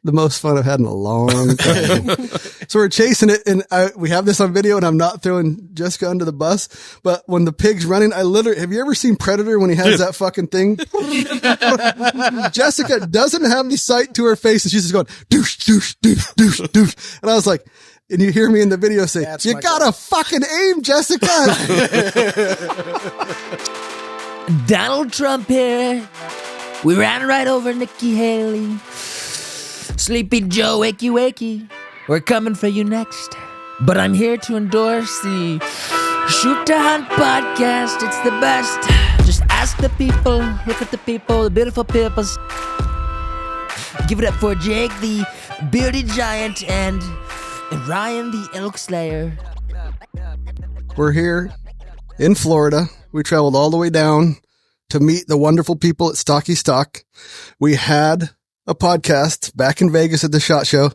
the most fun I've had in a long time. So we're chasing it, and we have this on video, and I'm not throwing Jessica under the bus, but when the pig's running, have you ever seen Predator when he has that fucking thing? Jessica doesn't have any sight to her face, and she's just going, douche, douche, douche, douche, douche. And I was like, and you hear me in the video say, you gotta fucking aim, Jessica. Donald Trump here. We ran right over Nikki Haley. Sleepy Joe, wakey, wakey. We're coming for you next. But I'm here to endorse the Shoot to Hunt podcast. It's the best. Just ask the people, look at the people, the beautiful peoples. Give it up for Jake, the bearded giant, and Ryan, the elk slayer. We're here in Florida. We traveled all the way down to meet the wonderful people at Stocky Stock. We had a podcast back in Vegas at the SHOT Show.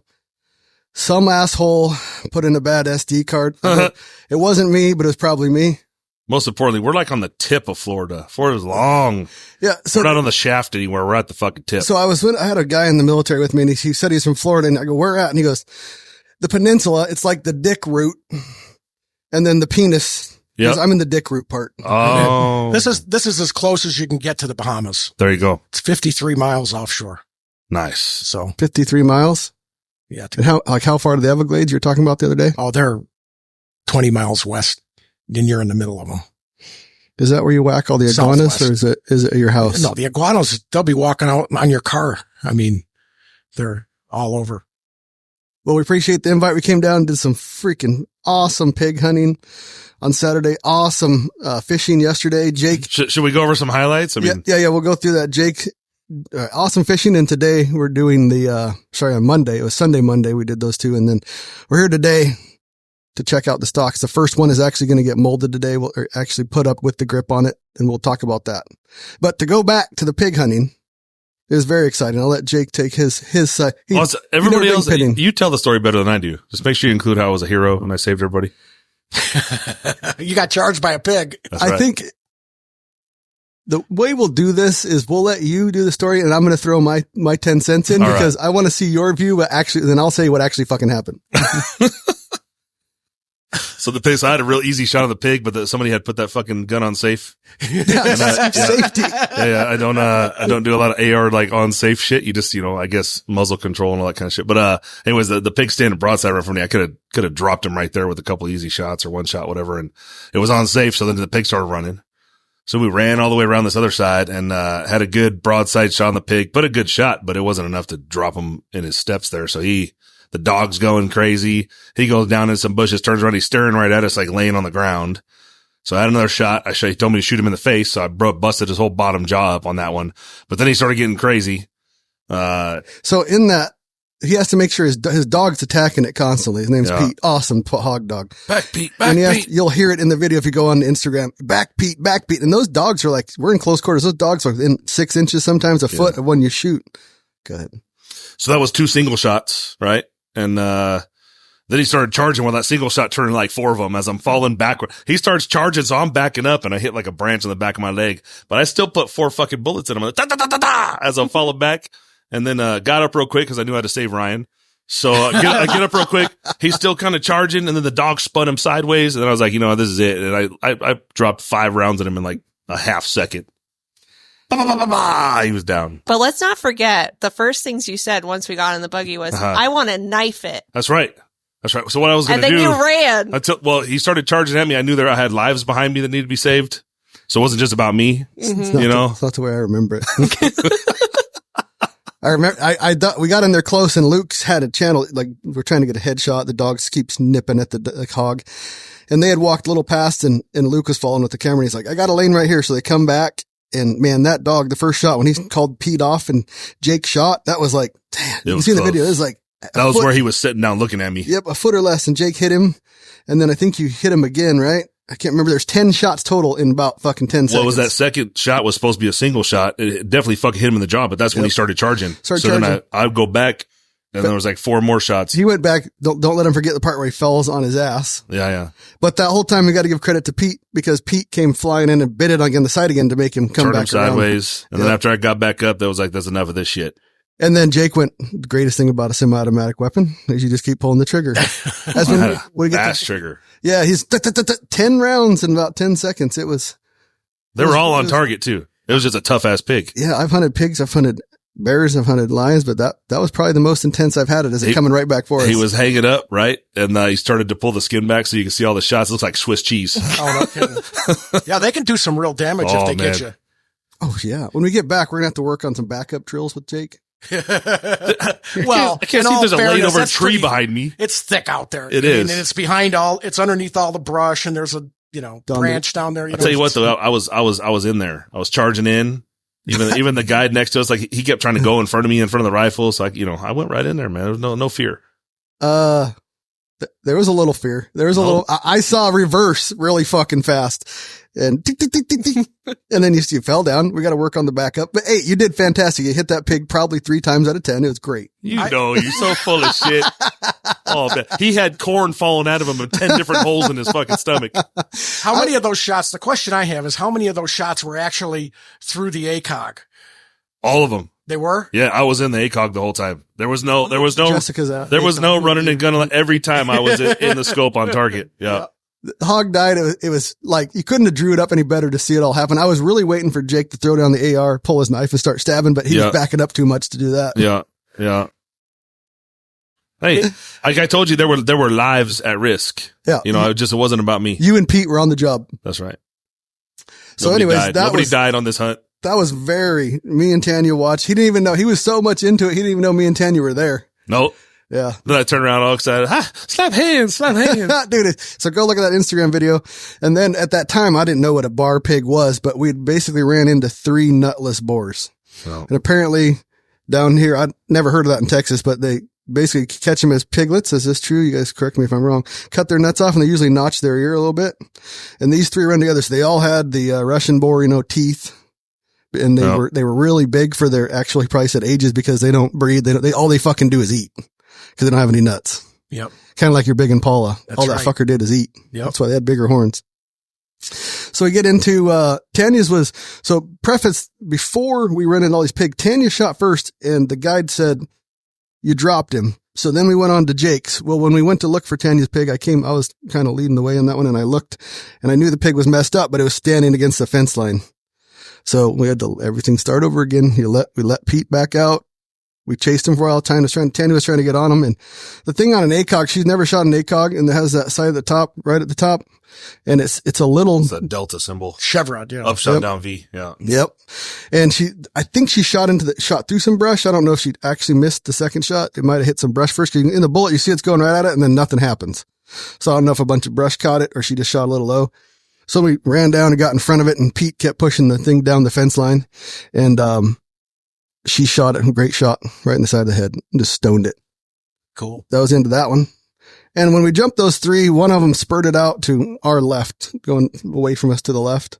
Some asshole put in a bad SD card. It wasn't me, but it was probably me. Most importantly, we're like on the tip of Florida. Florida's long. Yeah. So we're not on the shaft anywhere. We're at the fucking tip. So I had a guy in the military with me, and he said he's from Florida, and I go, where at? And he goes, the peninsula. It's like the dick root, and then the penis. Yeah, I'm in the dick root part. Oh, this is as close as you can get to the Bahamas. There you go. It's 53 miles offshore. Nice. So 53 miles. Yeah. And how far to the Everglades you were talking about the other day? Oh, they're 20 miles west. Then you're in the middle of them. Is that where you whack all the iguanas, Southwest. or is it your house? No, the iguanas, they'll be walking out on your car. I mean, they're all over. Well, we appreciate the invite. We came down and did some freaking awesome pig hunting on Saturday. Awesome fishing yesterday. Jake. Should we go over some highlights? I mean, yeah. We'll go through that. Jake, awesome fishing. And today we're doing on Monday. It was Monday. We did those two. And then we're here today to check out the stocks. The first one is actually going to get molded today. We'll actually put up with the grip on it, and we'll talk about that. But to go back to the pig hunting, it was very exciting. I'll let Jake take his side. Everybody else, you tell the story better than I do. Just make sure you include how I was a hero and I saved everybody. You got charged by a pig. That's right. I think the way we'll do this is we'll let you do the story, and I'm going to throw my 10 cents in because I want to see your view, but actually, then I'll say what actually fucking happened. So I had a real easy shot on the pig, but somebody had put that fucking gun on safe. Safety. Yeah, I don't do a lot of AR like on safe shit. You just, I guess muzzle control and all that kind of shit. But, anyways, the pig standing broadside right from me, I could have dropped him right there with a couple easy shots or one shot, whatever. And it was on safe. So then the pig started running. So we ran all the way around this other side and, had a good broadside shot on the pig, put a good shot, but it wasn't enough to drop him in his steps there. So the dog's going crazy. He goes down in some bushes, turns around. He's staring right at us, like laying on the ground. So I had another shot. He told me to shoot him in the face. So I busted his whole bottom jaw up on that one. But then he started getting crazy. So in that, he has to make sure his dog's attacking it constantly. His name's Pete. Awesome hog dog. Back Pete. You'll hear it in the video if you go on Instagram. Back Pete. And those dogs are like, we're in close quarters. Those dogs are in 6 inches, sometimes a foot of when you shoot. Go ahead. So that was 2 single shots, right? And, then he started charging while that single shot turned like 4 of them as I'm falling backward. He starts charging. So I'm backing up and I hit like a branch on the back of my leg, but I still put 4 fucking bullets in him as I'm falling back, and then, got up real quick cause I knew I had to save Ryan. So I get up real quick. He's still kind of charging, and then the dog spun him sideways. And then I was like, this is it. And I dropped 5 rounds at him in like a half second. He was down. But let's not forget the first things you said once we got in the buggy was, I want to knife it. That's right. So what I was going to do. And then you ran. He started charging at me. I knew I had lives behind me that needed to be saved. So it wasn't just about me, It's not the way I remember it. I remember, we got in there close, and Luke's had a channel, like we're trying to get a headshot. The dog keeps nipping at the hog, and they had walked a little past, and Luke was following with the camera. And he's like, I got a lane right here. So they come back. And man, that dog, the first shot when he called Pete off and Jake shot, that was like, damn, you see the video. It was like, that was where he was sitting down looking at me. Yep. A foot or less. And Jake hit him. And then I think you hit him again, right? I can't remember. There's 10 shots total in about fucking 10 seconds. What was that second shot was supposed to be a single shot. It definitely fucking hit him in the jaw, but that's when he started charging. Then I'd go back, and there was like 4 more shots. He went back. Don't let him forget the part where he falls on his ass. Yeah. But that whole time we got to give credit to Pete, because Pete came flying in and bit it on the side again to make him come back sideways. And then after I got back up, that was like, that's enough of this shit. And then Jake went, the greatest thing about a semi-automatic weapon is you just keep pulling the trigger. That's when we get Fast trigger. Yeah, he's 10 rounds in about 10 seconds. They were all on target too. It was just a tough ass pig. Yeah, I've hunted pigs, I've hunted bears, I've hunted lions, but that was probably the most intense I've had it. Is it coming right back for us? He was hanging up, right? And he started to pull the skin back so you can see all the shots. It looks like Swiss cheese. Oh, no kidding. Yeah, they can do some real damage if they get you. Oh, yeah. When we get back, we're going to have to work on some backup drills with Jake. Well, I can't see if there's a laid over tree behind me. It's thick out there. It is. And it's underneath all the brush, and there's a, branch down there. I'll tell you what though, I was in there. I was charging in. Even the guide next to us, like he kept trying to go in front of me, in front of the rifle. So I went right in there, man. There was no fear. There was a little fear. There was a little, I saw reverse really fucking fast and tick, tick, tick, tick, tick. And then you fell down. We got to work on the backup, but hey, you did fantastic. You hit that pig probably 3 times out of 10. It was great. You're so full of shit. Oh, man. He had corn falling out of him in 10 different holes in his fucking stomach. How many of those shots? The question I have is how many of those shots were actually through the ACOG? All of them. They were? Yeah, I was in the ACOG the whole time. There was no Jessica's out. There was no running and gunning every time I was in the scope on target. Yeah. The hog died. It was like, you couldn't have drew it up any better to see it all happen. I was really waiting for Jake to throw down the AR, pull his knife and start stabbing, but he was backing up too much to do that. Yeah. Yeah. Hey, like I told you, there were lives at risk. Yeah. It wasn't about me. You and Pete were on the job. That's right. So Nobody anyways, died. Nobody died on this hunt. That was me and Tanya watched. He didn't even know. He was so much into it. He didn't even know me and Tanya were there. Nope. Yeah. Then I turned around all excited. Slap hands. Dude, so go look at that Instagram video. And then at that time, I didn't know what a bar pig was, but we basically ran into 3 nutless boars. Oh. And apparently down here, I'd never heard of that in Texas, but they basically catch them as piglets. Is this true? You guys correct me if I'm wrong. Cut their nuts off and they usually notch their ear a little bit. And these 3 run together. So they all had the Russian boar, teeth. And they were really big for their actually probably said ages because they don't breed. All they fucking do is eat because they don't have any nuts. Yep. Kind of like your big Impala. That's all that fucker did is eat. Yep. That's why they had bigger horns. So we get into, Tanya's preface before we ran into all these pigs, Tanya shot first and the guide said, you dropped him. So then we went on to Jake's. Well, when we went to look for Tanya's pig, I was kind of leading the way on that one and I looked and I knew the pig was messed up, but it was standing against the fence line. So we had to everything start over again. We let Pete back out. We chased him for a while. Tanya was trying to get on him. And the thing on an ACOG, she's never shot an ACOG and it has that side at the top, right at the top. And it's a delta symbol. Chevron, yeah. Upside down V. Yeah. Yep. And I think she shot through some brush. I don't know if she actually missed the second shot. It might have hit some brush first. In the bullet, you see it's going right at it and then nothing happens. So I don't know if a bunch of brush caught it or she just shot a little low. So we ran down and got in front of it and Pete kept pushing the thing down the fence line and, she shot it, great shot right in the side of the head and just stoned it. Cool. That was into that one. And when we jumped those 3, one of them spurted out to our left, going away from us to the left.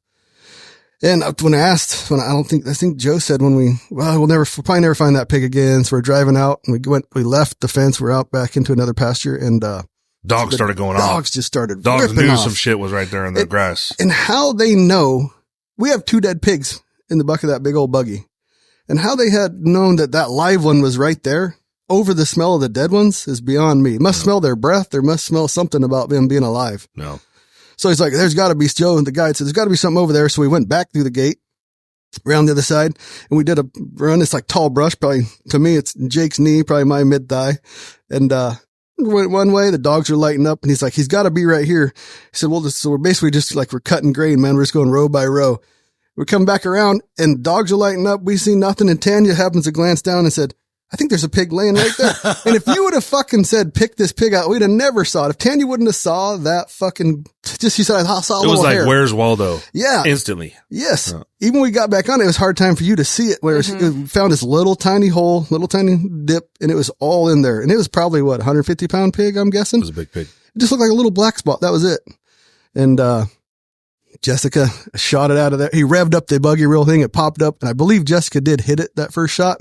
And I think Joe said we'll probably never find that pig again. So we're driving out and we left the fence. We're out back into another pasture and, dogs started going off. Dogs just started. Dogs knew off. some shit was right there in the grass. And how they know, we have 2 dead pigs in the back of that big old buggy. And how they had known that live one was right there over the smell of the dead ones is beyond me. It must smell their breath. There must smell something about them being alive. No. So he's like, there's got to be Joe. And the guide said, there's got to be something over there. So we went back through the gate around the other side and we did a run. It's like tall brush. Probably to me, it's Jake's knee, probably my mid thigh. And, went one way. The dogs are lighting up and he's like, he's got to be right here. He said, so we're basically just like, we're cutting grain, man. We're just going row by row. We come back around and dogs are lighting up. We see nothing. And Tanya happens to glance down and said, I think there's a pig laying right there. And if you would have fucking said, pick this pig out, we'd have never saw it. If Tanya wouldn't have saw that fucking, she said, I saw a little hair. It was like, where's Waldo? Yeah. Instantly. Yes. Yeah. Even when we got back on it was a hard time for you to see it where it found this little tiny hole, little tiny dip and it was all in there. And it was probably 150-pound pig, I'm guessing. It was a big pig. It just looked like a little black spot. That was it. And, Jessica shot it out of there. He revved up the buggy reel thing. It popped up and I believe Jessica did hit it that first shot.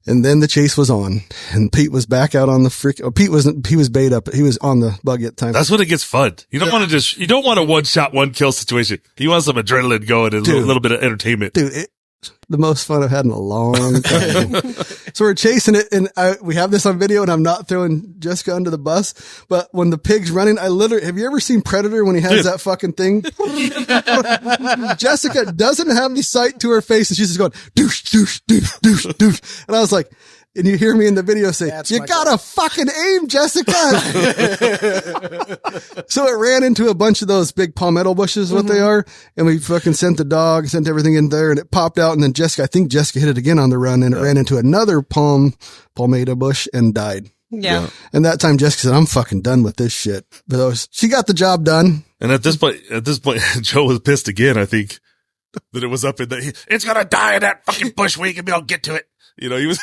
And then the chase was on and Pete was back out on the he was bait up. He was on the buggy at the time. That's when it gets fun. You don't want to you don't want a 1-shot, 1-kill situation. You want some adrenaline going and a little bit of entertainment. Dude, the most fun I've had in a long time. So we're chasing it, and we have this on video, and I'm not throwing Jessica under the bus, but when the pig's running, I literally, have you ever seen Predator when he has that fucking thing? Jessica doesn't have any sight to her face, and she's just going, douche, douche, douche, douche, douche. And I was like, and you hear me in the video say, you gotta fucking aim, Jessica. So it ran into a bunch of those big palmetto bushes, what they are. And we fucking sent the dog, sent everything in there, and it popped out. And then I think Jessica hit it again on the run, and it ran into another palmetto bush and died. Yeah. And that time Jessica said, I'm fucking done with this shit. But she got the job done. And at this point, Joe was pissed again, I think, that it was up in it's gonna die in that fucking bush where you can be able to get to it. You know, he was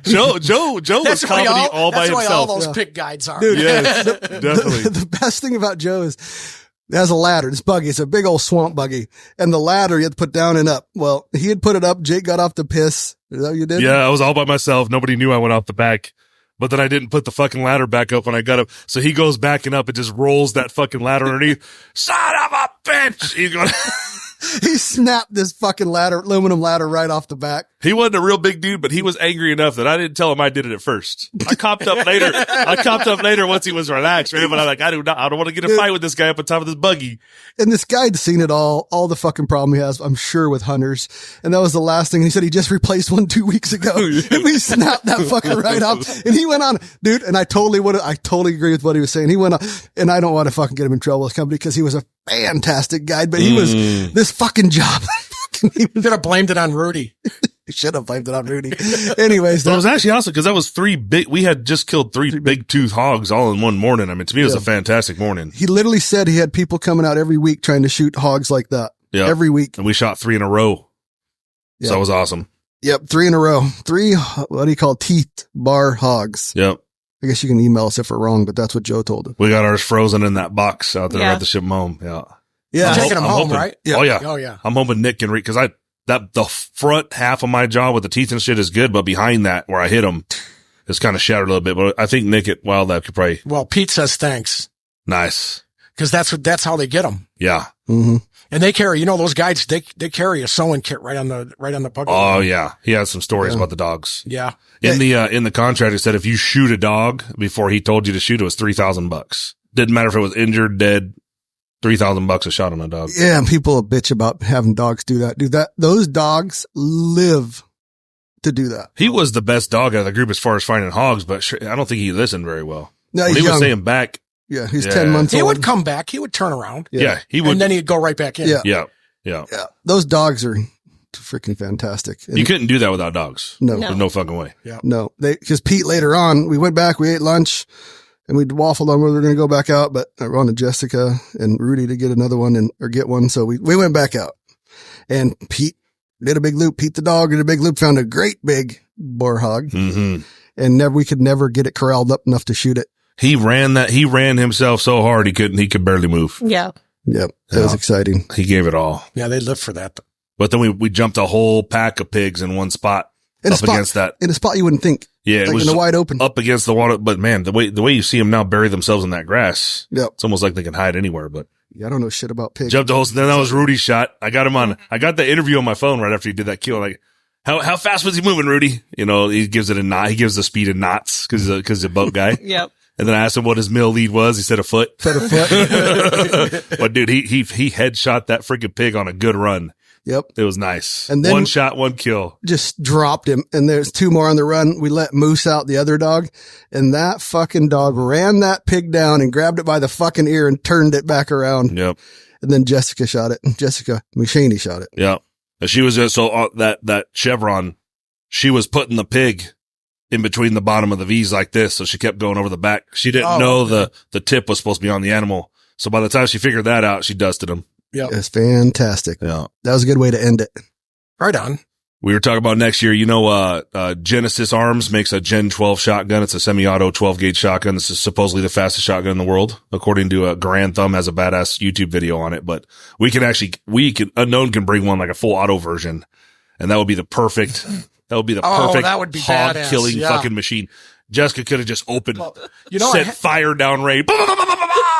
Joe was comedy all by himself. That's why all those pig guides are. Dude, yes, definitely. The best thing about Joe is it has a ladder. This buggy, it's a big old swamp buggy. And the ladder you have to put down and up. Well, he had put it up. Jake got off the piss. Is that what you did? Yeah, I was all by myself. Nobody knew I went off the back. But then I didn't put the fucking ladder back up when I got up. So he goes backing up and just rolls that fucking ladder underneath. Son of a bitch! He's going He snapped this fucking aluminum ladder right off the back. He wasn't a real big dude, but he was angry enough that I didn't tell him I did it at first. I copped up later once he was relaxed, man. But I'm like, I don't want to get a fight with this guy up on top of this buggy. And this guy had seen it all the fucking problem he has, I'm sure, with hunters. And that was the last thing. He said he just replaced one 2 weeks ago. And we snapped that fucker right off. And he went on, dude, and I totally agree with what he was saying. He went on, and I don't want to fucking get him in trouble with his company because he was a fantastic guide, but he was this fucking job. He could have blamed it on Rudi. He should have blamed it on Rudi. Anyways, it was actually awesome because that was we had just killed three big tooth hogs all in one morning. I mean, to me, it was a fantastic morning. He literally said he had people coming out every week trying to shoot hogs like that. Yeah. Every week. And we shot 3 in a row. Yep. So that was awesome. Yep. 3 in a row. 3, what do you call teeth bar hogs? Yep. I guess you can email us if we're wrong, but that's what Joe told us. We got ours frozen in that box out there at the ship home. Yeah. Yeah. Taking them home, right? Yeah. Oh, yeah. Oh, yeah. I'm hoping Nick can read because the front half of my jaw with the teeth and shit is good, but behind that where I hit him, it's kind of shattered a little bit. But I think Nick at Wildlife could probably. Well, Pete says thanks. Nice. Because that's how they get them. Yeah. Mm-hmm. And they carry, those guides, they carry a sewing kit right on the buggy. Oh yeah. He has some stories about the dogs. Yeah. In the contract, it said if you shoot a dog before he told you to shoot, it was $3,000. Didn't matter if it was injured, dead. $3,000 a shot on a dog. Yeah, and people bitch about having dogs do that. Those dogs live to do that. He was the best dog out of the group as far as finding hogs, but I don't think he listened very well. No, when he's he was young. saying back. Yeah, he's 10 months old. He would come back. He would turn around. Yeah, he would. And then he'd go right back in. Yeah. Yeah. Those dogs are freaking fantastic. And you couldn't do that without dogs. No. There's no fucking way. Yeah. No, because Pete later on, we went back, we ate lunch, and we waffled on whether we were going to go back out, but I wanted Jessica and Rudi to get another one or get one. So we went back out, and Pete did a big loop. Pete the dog did a big loop, found a great big boar hog, and we could never get it corralled up enough to shoot it. He ran himself so hard he could barely move. Yeah. Yep. That was exciting. He gave it all. Yeah, they live for that. But then we jumped a whole pack of pigs in one spot against that. In a spot you wouldn't think. Yeah. Like it was in the wide open. up against the water. But man, the way you see them now bury themselves in that grass. Yep. It's almost like they can hide anywhere, but. Yeah, I don't know shit about pigs. Jumped a whole, then that was Rudi's shot. I got the interview on my phone right after he did that kill. Like, how fast was he moving, Rudi? He gives it a knot. He gives the speed in knots because he's a boat guy. Yep. And then I asked him what his mill lead was. He said a foot. But But dude, he headshot that freaking pig on a good run. Yep. It was nice. And then one shot, one kill. Just dropped him. And there's 2 more on the run. We let Moose out, the other dog. And that fucking dog ran that pig down and grabbed it by the fucking ear and turned it back around. Yep. And then Jessica shot it. Jessica McShaney shot it. Yep. And she was just that chevron, she was putting the pig in between the bottom of the V's like this. So she kept going over the back. She didn't know the tip was supposed to be on the animal. So by the time she figured that out, she dusted him. Yeah. It's fantastic. Yeah. That was a good way to end it. Right on. We were talking about next year, Genesis Arms makes a Gen 12 shotgun. It's a semi-auto 12-gauge shotgun. This is supposedly the fastest shotgun in the world, according to Grand Thumb has a badass YouTube video on it. But Unknown can bring one like a full auto version, and that would be the perfect that would be hog killing fucking machine. Jessica could have just opened, I set fire down Ray.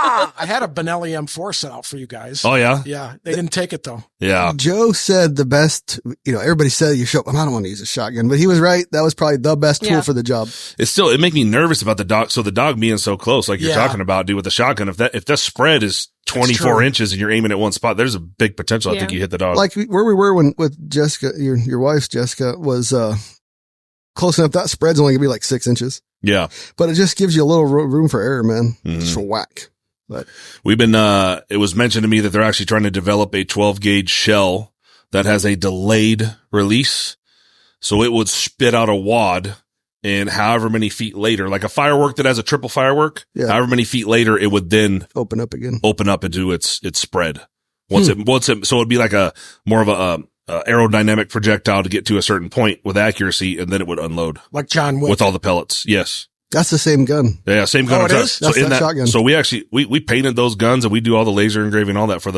I had a Benelli M4 set out for you guys. Oh yeah? Yeah. They didn't take it though. Yeah. Joe said the best, everybody said you show, I don't want to use a shotgun, but he was right. That was probably the best tool for the job. It make me nervous about the dog. So the dog being so close, like you're talking about, dude, with the shotgun, if that spread is 24 inches and you're aiming at one spot, there's a big potential. I think you hit the dog. Like where we were with Jessica, your wife's Jessica was, close enough. That spread's only gonna be like 6 inches. Yeah. But it just gives you a little room for error, man. Just for whack. But we've been, it was mentioned to me that they're actually trying to develop a 12 gauge shell that has a delayed release. So it would spit out a wad, and however many feet later, like a firework that has a triple firework, however many feet later, it would then open up into its spread. So it'd be like a more of a aerodynamic projectile to get to a certain point with accuracy, and then it would unload. Like John Wick. With all the pellets. Yes. That's the same gun. Yeah, same gun. Oh, it is? So That's that shotgun. So we actually, we painted those guns and we do all the laser engraving, all that for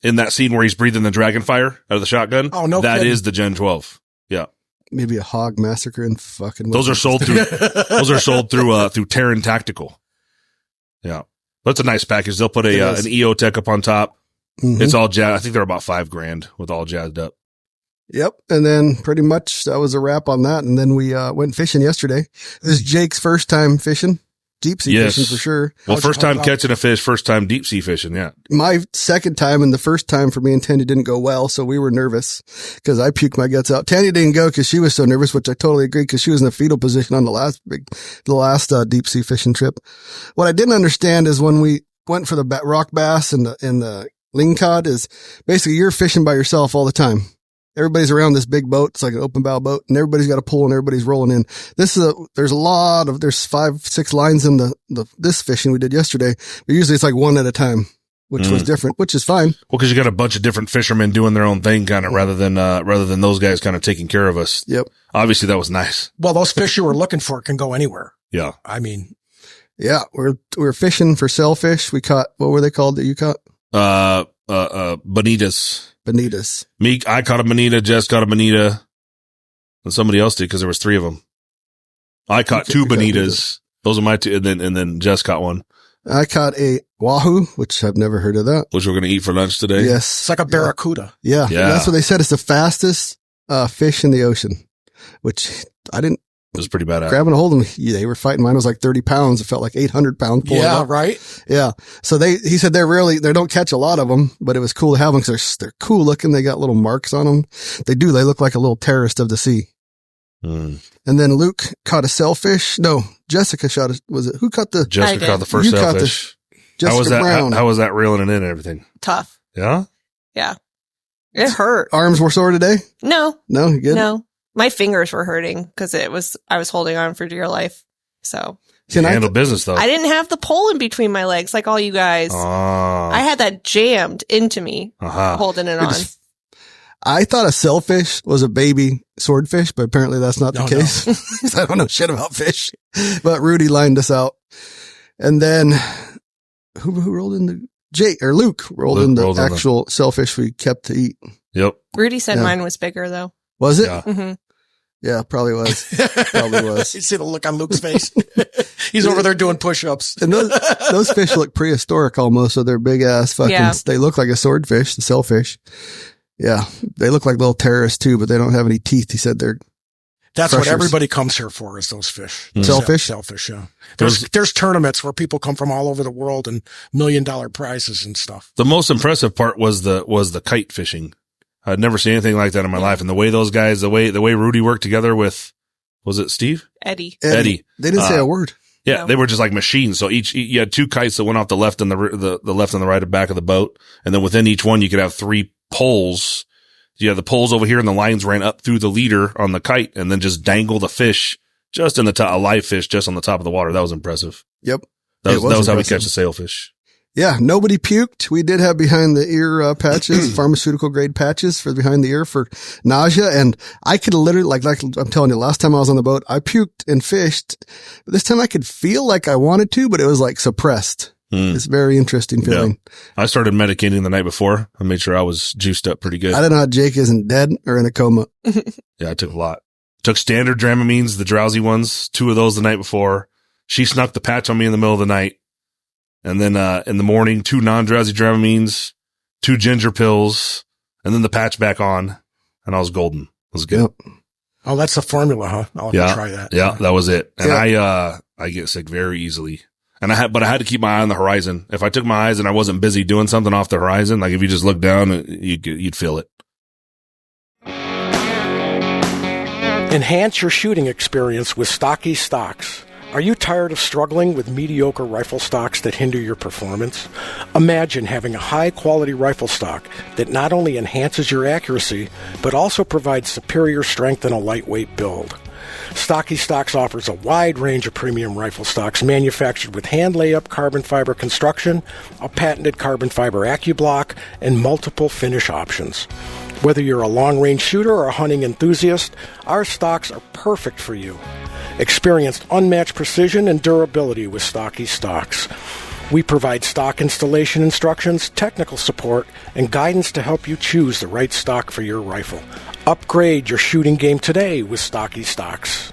in that scene where he's breathing the dragon fire out of the shotgun. Oh, no That kidding. is the Gen 12. Yeah. Maybe a hog massacre and fucking. Those are sold through Terran Tactical. Yeah. That's a nice package. They'll put an EO Tech up on top. Mm-hmm. It's all jazzed. I think they're about $5,000 with all jazzed up. Yep. And then pretty much that was a wrap on that. And then we went fishing yesterday. This is Jake's first time fishing. Deep sea fishing for sure. Well, first time catching a fish, first time deep sea fishing. Yeah. My second time, and the first time for me and Tanya didn't go well. So we were nervous because I puked my guts out. Tanya didn't go because she was so nervous, which I totally agree, because she was in the fetal position on the last deep sea fishing trip. What I didn't understand is when we went for the rock bass and the lingcod is basically you're fishing by yourself all the time. Everybody's around this big boat. It's like an open bow boat, and everybody's got a pull and everybody's rolling in. There's 5-6 lines in this fishing we did yesterday, but usually it's like one at a time, which was different, which is fine. Well, cause you got a bunch of different fishermen doing their own thing kind of rather than those guys kind of taking care of us. Yep. Obviously that was nice. Well, those fish you were looking for can go anywhere. Yeah. I mean, yeah, we're fishing for sailfish. We caught, what were they called that you caught? Bonitas. I caught a bonita, Jess caught a bonita, and somebody else did because there was 3 of them. I caught 2 bonitas. Those are my 2, and then Jess caught one. I caught a wahoo, which I've never heard of that. Which we're going to eat for lunch today. Yes. it's like a barracuda. Yeah. That's what they said. It's the fastest fish in the ocean, which I didn't. It was pretty badass. Grabbing a hold of them. Yeah, they were fighting. Mine was like 30 pounds. It felt like 800 pounds. Yeah, right. Yeah. So he said they don't catch a lot of them, but it was cool to have them because they're cool looking. They got little marks on them. They look like a little terrorist of the sea. And then Luke caught a sailfish. No, Jessica shot it. Who caught the? Jessica caught the first sailfish. Jessica Brown. How was that reeling it in and everything? Tough. Yeah? Yeah. It hurt. Arms were sore today? No. No, you good? No. My fingers were hurting because I was holding on for dear life. So you handle business though. I didn't have the pole in between my legs like all you guys. I had that jammed into me, holding it on. I thought a sailfish was a baby swordfish, but apparently that's not the case. I don't know shit about fish, but Rudi lined us out. And then who rolled in Luke rolled in the actual sailfish we kept to eat. Yep. Rudi said mine was bigger though. Was it? Yeah. Mm-hmm. Yeah, probably was. You see the look on Luke's face. He's over there doing push-ups. And those fish look prehistoric almost, so they're big ass fucking, they look like a swordfish, the sailfish. Yeah. They look like little terrorists too, but they don't have any teeth. He said that's crushers. What everybody comes here for is those fish. Sailfish? Sailfish, yeah. There's tournaments where people come from all over the world and $1 million prizes and stuff. The most impressive part was the kite fishing. I'd never seen anything like that in my life. And the way those guys, the way Rudi worked together with, was it Steve? Eddie. They didn't say a word. Yeah, No. They were just like machines. So you had 2 kites that went off the left and the left and the right of back of the boat. And then within each one, you could have 3 poles. You had the poles over here and the lines ran up through the leader on the kite and then just dangle the fish just in the top, a live fish just on the top of the water. That was impressive. Yep. That was how we catch a sailfish. Yeah, nobody puked. We did have behind the ear patches, pharmaceutical grade patches for behind the ear for nausea. And I could literally, like I'm telling you, last time I was on the boat, I puked and fished. But this time I could feel like I wanted to, but it was like suppressed. It's very interesting feeling. Yeah. I started medicating the night before. I made sure I was juiced up pretty good. I don't know how Jake isn't dead or in a coma. Yeah, I took a lot. Took standard Dramamines, the drowsy ones, 2 of those the night before. She snuck the patch on me in the middle of the night. And then, in the morning, 2 non-drowsy Dramamines, 2 ginger pills, and then the patch back on. And I was golden. It was good. Yep. Oh, that's the formula, huh? I'll have to try that. Yeah, that was it. And I get sick very easily. And I had to keep my eye on the horizon. If I took my eyes and I wasn't busy doing something off the horizon, like if you just look down, you'd feel it. Enhance your shooting experience with Stocky Stocks. Are you tired of struggling with mediocre rifle stocks that hinder your performance? Imagine having a high-quality rifle stock that not only enhances your accuracy, but also provides superior strength and a lightweight build. Stocky Stocks offers a wide range of premium rifle stocks manufactured with hand layup carbon fiber construction, a patented carbon fiber AccuBlock, and multiple finish options. Whether you're a long-range shooter or a hunting enthusiast, our stocks are perfect for you. Experience unmatched precision and durability with Stocky Stocks. We provide stock installation instructions, technical support, and guidance to help you choose the right stock for your rifle. Upgrade your shooting game today with Stocky Stocks.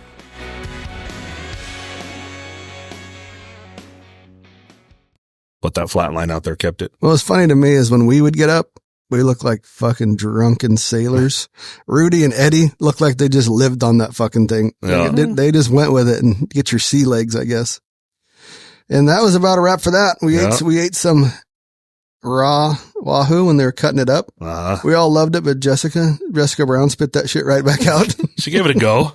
But that flat line out there kept it. What was funny to me is when we would get up, we looked like fucking drunken sailors. Rudi and Eddie looked like they just lived on that fucking thing. Yeah. They just went with it and get your sea legs, I guess. And that was about a wrap for that. We ate some raw wahoo when they were cutting it up. We all loved it, but Jessica Brown spit that shit right back out. She gave it a go.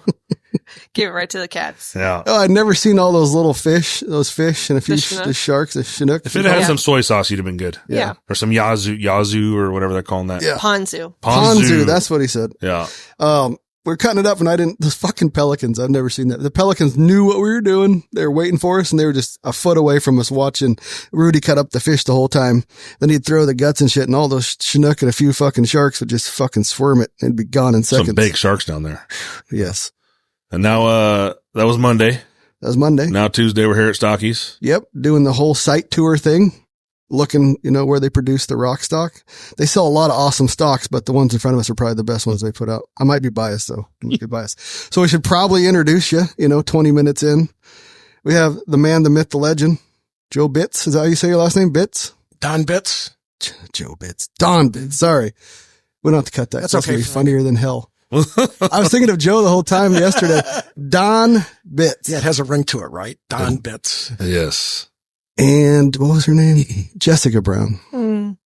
Give it right to the cats. Yeah. Oh, I'd never seen all those little fish, and a few the sharks, the Chinook. If it had some soy sauce, you'd have been good. Yeah. Or some Yazoo or whatever they're calling that. Yeah. Ponzu. That's what he said. Yeah. We're cutting it up and those fucking pelicans, I've never seen that. The pelicans knew what we were doing. They were waiting for us and they were just a foot away from us watching Rudi cut up the fish the whole time. Then he'd throw the guts and shit and all those Chinook and a few fucking sharks would just fucking swarm it and it'd be gone in seconds. Some big sharks down there. Yes. And now, that was Monday. That was Monday. Now Tuesday, we're here at Stocky's. Yep. Doing the whole site tour thing. Looking, where they produce the Rokstok. They sell a lot of awesome stocks, but the ones in front of us are probably the best ones they put out. I might be biased though. I might be biased. So we should probably introduce you, 20 minutes in. We have the man, the myth, the legend, Joe Bitts. Is that how you say your last name? Bitts? Don Bitts? Joe Bitts. Don Bitts. Sorry. We don't have to cut that. That's okay. okay. Be funnier than hell. I was thinking of Joe the whole time yesterday. Don Bitts. Yeah, it has a ring to it, right? Don Bitts. Yes. And what was her name? Jessica Brown.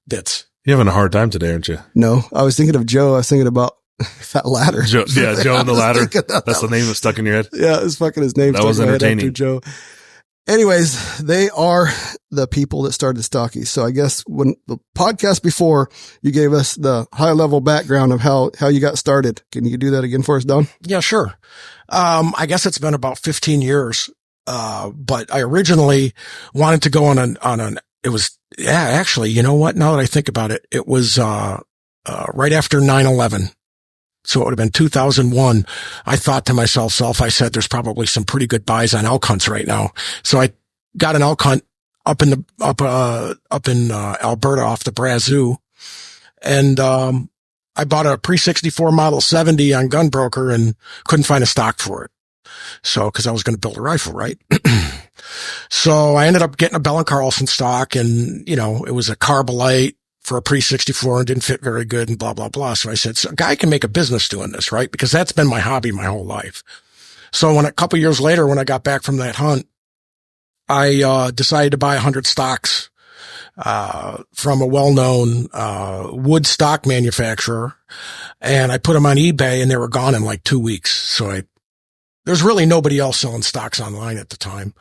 Bitts. You're having a hard time today, aren't you? No, I was thinking of Joe. I was thinking about that ladder. Joe and the ladder. That's the name that stuck in your head. Yeah, it's fucking his name. That was entertaining. Joe. Anyways, they are the people that started Stocky. So I guess when the podcast before, you gave us the high level background of how you got started. Can you do that again for us, Don? Yeah, sure. I guess it's been about 15 years. But I originally wanted to go actually, you know what? Now that I think about it, it was, right after 9/11. So it would have been 2001. I thought to myself, I said, there's probably some pretty good buys on elk hunts right now. So I got an elk hunt up in Alberta off the Brazos. And, I bought a pre-64 Model 70 on Gunbroker and couldn't find a stock for it. So, cause I was going to build a rifle, right? So I ended up getting a Bell & Carlson stock and, it was a Carbolite for a pre-64 and didn't fit very good and blah, blah, blah. So I said, a guy can make a business doing this, right? Because that's been my hobby my whole life. So when a couple years later, when I got back from that hunt, I, decided to buy 100 stocks, from a well-known, wood stock manufacturer. And I put them on eBay and they were gone in like 2 weeks. So there's really nobody else selling stocks online at the time.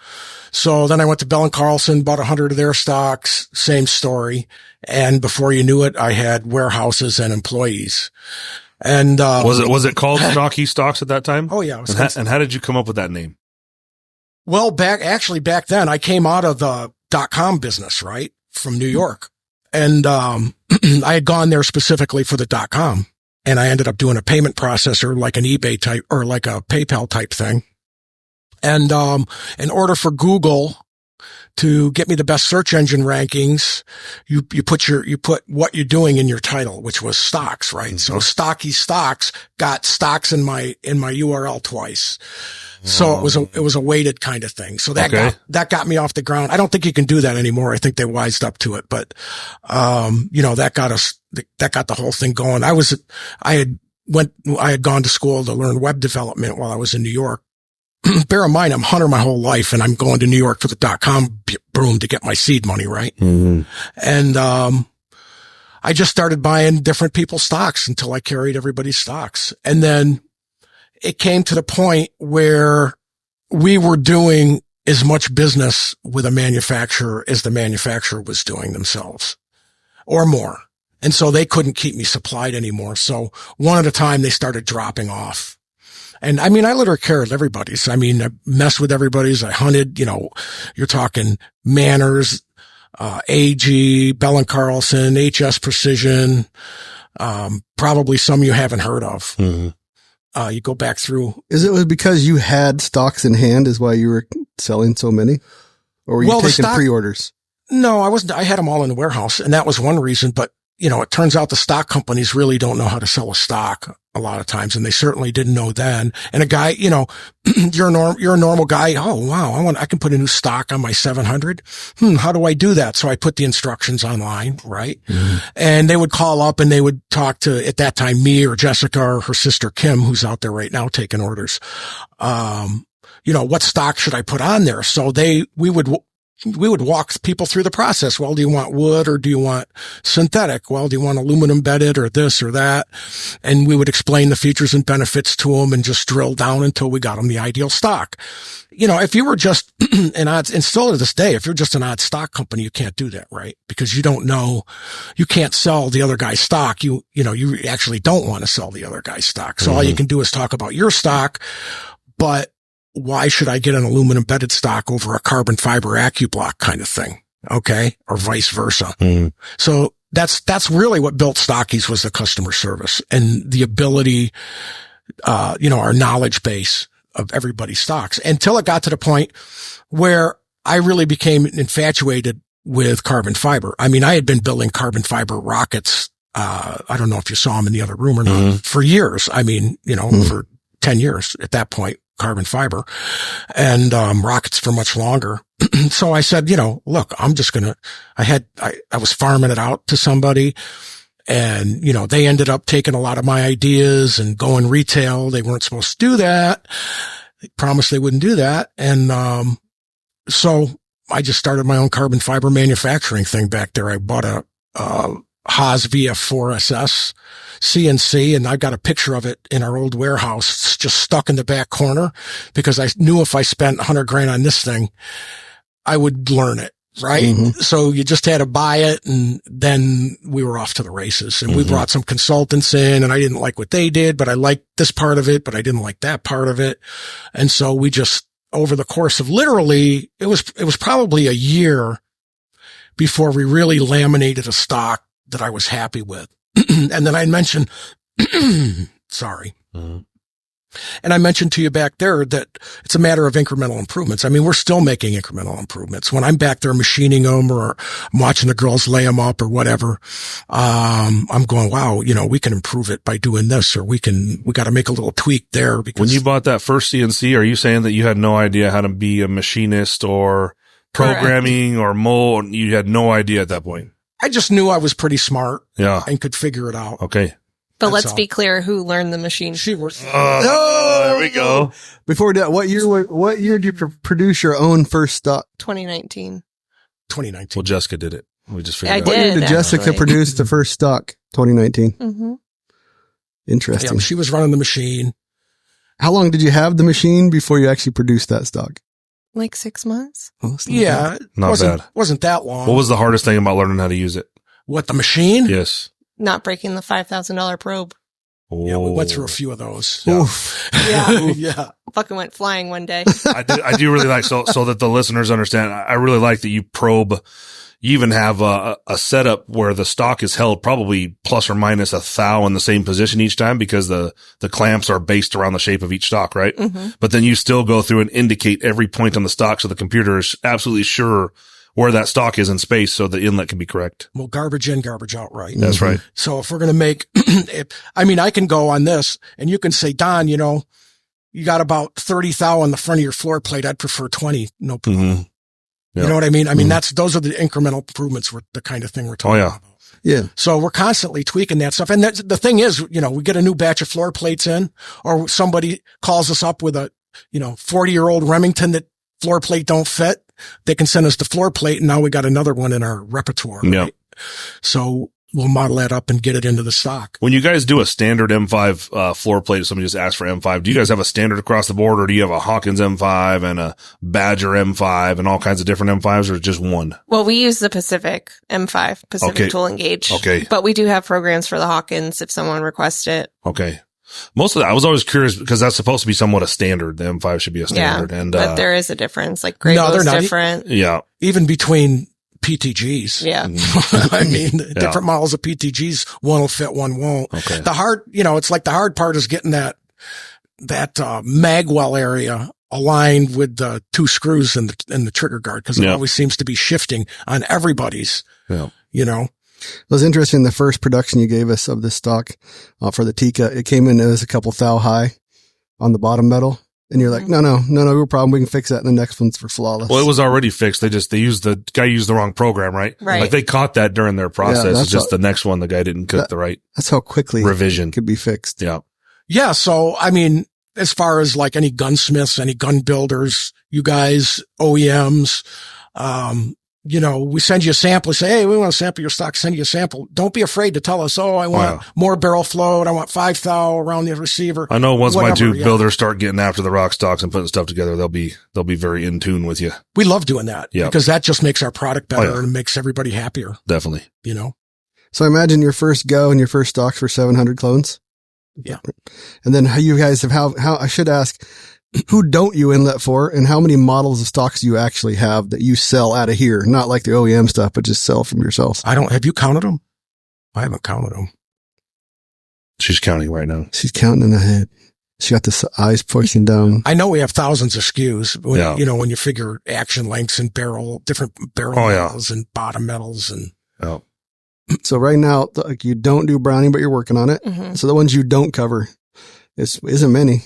So then I went to Bell & Carlson, bought 100 of their stocks, same story. And before you knew it, I had warehouses and employees. And, was it called Stocky Stocks at that time? Oh yeah. And how did you come up with that name? Well, back then I came out of the .com business, right? From New York. And, I had gone there specifically for the .com. And I ended up doing a payment processor like an eBay type or like a PayPal type thing. And, in order for Google to get me the best search engine rankings, you put what you're doing in your title, which was stocks, right? Mm-hmm. So Stocky Stocks got stocks in my URL twice. So it was a weighted kind of thing. So that got me off the ground. I don't think you can do that anymore. I think they wised up to it, but, that got the whole thing going. I had gone to school to learn web development while I was in New York. Bear in mind, I'm a hunter my whole life, and I'm going to New York for the .com boom to get my seed money, right? Mm-hmm. And I just started buying different people's stocks until I carried everybody's stocks. And then it came to the point where we were doing as much business with a manufacturer as the manufacturer was doing themselves, or more. And so they couldn't keep me supplied anymore. So one at a time, they started dropping off. And I mean, I literally carried everybody's. I mean, I messed with everybody's. I hunted, you're talking Manners, AG, Bell & Carlson, HS Precision, probably some you haven't heard of. Mm-hmm. You go back through. Is it because you had stocks in hand is why you were selling so many? Or were you taking pre-orders? No, I wasn't. I had them all in the warehouse, and that was one reason. But, it turns out the stock companies really don't know how to sell a stock a lot of times, and they certainly didn't know then. And a guy, you're a normal guy. Oh, wow. I can put a new stock on my 700. How do I do that? So I put the instructions online, right? Mm-hmm. And they would call up and they would talk to, at that time, me or Jessica or her sister Kim, who's out there right now taking orders. What stock should I put on there? So we would walk people through the process. Well, do you want wood or do you want synthetic? Well, do you want aluminum bedded or this or that? And we would explain the features and benefits to them and just drill down until we got them the ideal stock. If you were just an odds, and still to this day, if you're just an odd stock company, you can't do that, right? Because you don't know, you can't sell the other guy's stock. You actually don't want to sell the other guy's stock. So all you can do is talk about your stock, but why should I get an aluminum bedded stock over a carbon fiber AccuBlock kind of thing? Okay. Or vice versa. Mm. So that's really what built Stockies, was the customer service and the ability, our knowledge base of everybody's stocks, until it got to the point where I really became infatuated with carbon fiber. I mean, I had been building carbon fiber rockets. I don't know if you saw them in the other room or not, for years. I mean, for 10 years at that point. Carbon fiber and rockets for much longer. So I said, look, I'm just gonna, I was farming it out to somebody, and they ended up taking a lot of my ideas and going retail. They weren't supposed to do that. They promised they wouldn't do that. And so I just started my own carbon fiber manufacturing thing back there. I bought a Haas VF4SS CNC, and I've got a picture of it in our old warehouse. It's just stuck in the back corner because I knew if I spent $100,000 on this thing, I would learn it. Right. Mm-hmm. So you just had to buy it, and then we were off to the races, and we brought some consultants in, and I didn't like what they did, but I liked this part of it, but I didn't like that part of it. And so we just, over the course of literally, it was probably a year before we really laminated a stock that I was happy with. And then I mentioned, sorry. Mm-hmm. And I mentioned to you back there that it's a matter of incremental improvements. I mean, we're still making incremental improvements. When I'm back there machining them, or I'm watching the girls lay them up or whatever, I'm going, wow, we can improve it by doing this, or we got to make a little tweak there. Because when you bought that first CNC, are you saying that you had no idea how to be a machinist or programming or mold? You had no idea at that point? I just knew I was pretty smart, and could figure it out. Okay. But let's be clear, who learned the machine? She was. There we go. Before that, what year did you produce your own first stock? 2019. Well, Jessica did it. We just figured out. What year did Jessica produce the first stock? 2019. Mm-hmm. Interesting. Yeah, she was running the machine. How long did you have the machine before you actually produced that stock? Like 6 months. Oh, not bad. Wasn't that long. What was the hardest thing about learning how to use it? What, the machine? Yes. Not breaking the $5,000 probe. Yeah, we went through a few of those. Yeah. Oof. Yeah. Yeah. Fucking went flying one day. I do really like, so that the listeners understand, I really like that you probe. You even have a setup where the stock is held probably plus or minus a thou in the same position each time, because the clamps are based around the shape of each stock, right? Mm-hmm. But then you still go through and indicate every point on the stock so the computer is absolutely sure where that stock is in space so the inlet can be correct. Well, garbage in, garbage out, right? That's right. So if we're going to make, I can go on this and you can say, Don, you got about 30 thou on the front of your floor plate. I'd prefer 20. No problem. Mm-hmm. Yeah. You know what I mean? Those are the incremental improvements. The kind of thing we're talking about. Yeah. So we're constantly tweaking that stuff. And the thing is, we get a new batch of floor plates in, or somebody calls us up with a, 40-year-old Remington that floor plate don't fit. They can send us the floor plate, and now we got another one in our repertoire. Right? Yeah. So we'll model that up and get it into the stock. When you guys do a standard M5 floor plate, if somebody just asked for M5, do you guys have a standard across the board, or do you have a Hawkins M5 and a Badger M5 and all kinds of different M5s, or just one? Well, we use the Pacific M5, Pacific Tool and Gauge. Okay. But we do have programs for the Hawkins if someone requests it. Okay. Most of that, I was always curious because that's supposed to be somewhat a standard. The M5 should be a standard. Yeah, and, but there is a difference. Like Grabo's different. Yeah. Even between PTGs. Yeah. Different models of PTGs, one will fit, one won't. Okay. The hard, it's like the hard part is getting that magwell area aligned with the two screws in the trigger guard, because it always seems to be shifting on everybody's, It was interesting. The first production you gave us of this stock for the Tika, it came in as a couple thou high on the bottom metal. And you're like, no problem. We can fix that. And the next one's for flawless. Well, it was already fixed. The guy used the wrong program, right? Right. Like they caught that during their process. Yeah, It's just the next one, the guy didn't cut the right That's how quickly revision it could be fixed. Yeah. Yeah. So, as far as like any gunsmiths, any gun builders, you guys, OEMs, we send you a sample, say, hey, we want to sample your stock, send you a sample. Don't be afraid to tell us, I want more barrel float. I want 5 thou around the receiver. I know once my two builders start getting after the Rokstoks and putting stuff together, they'll be very in tune with you. We love doing that because that just makes our product better and makes everybody happier. Definitely. So I imagine your first go and your first stocks for 700 clones. Yeah. And then how you guys have, how I should ask, who don't you inlet for, and how many models of stocks do you actually have that you sell out of here? Not like the OEM stuff, but just sell from yourselves. Have you counted them? I haven't counted them. She's counting right now. She's counting in the head. She got the eyes pushing down. I know we have thousands of SKUs when, when you figure action lengths and different barrel metals and bottom metals and. Oh. So right now, like you don't do browning, but you're working on it. Mm-hmm. So the ones you don't cover isn't many.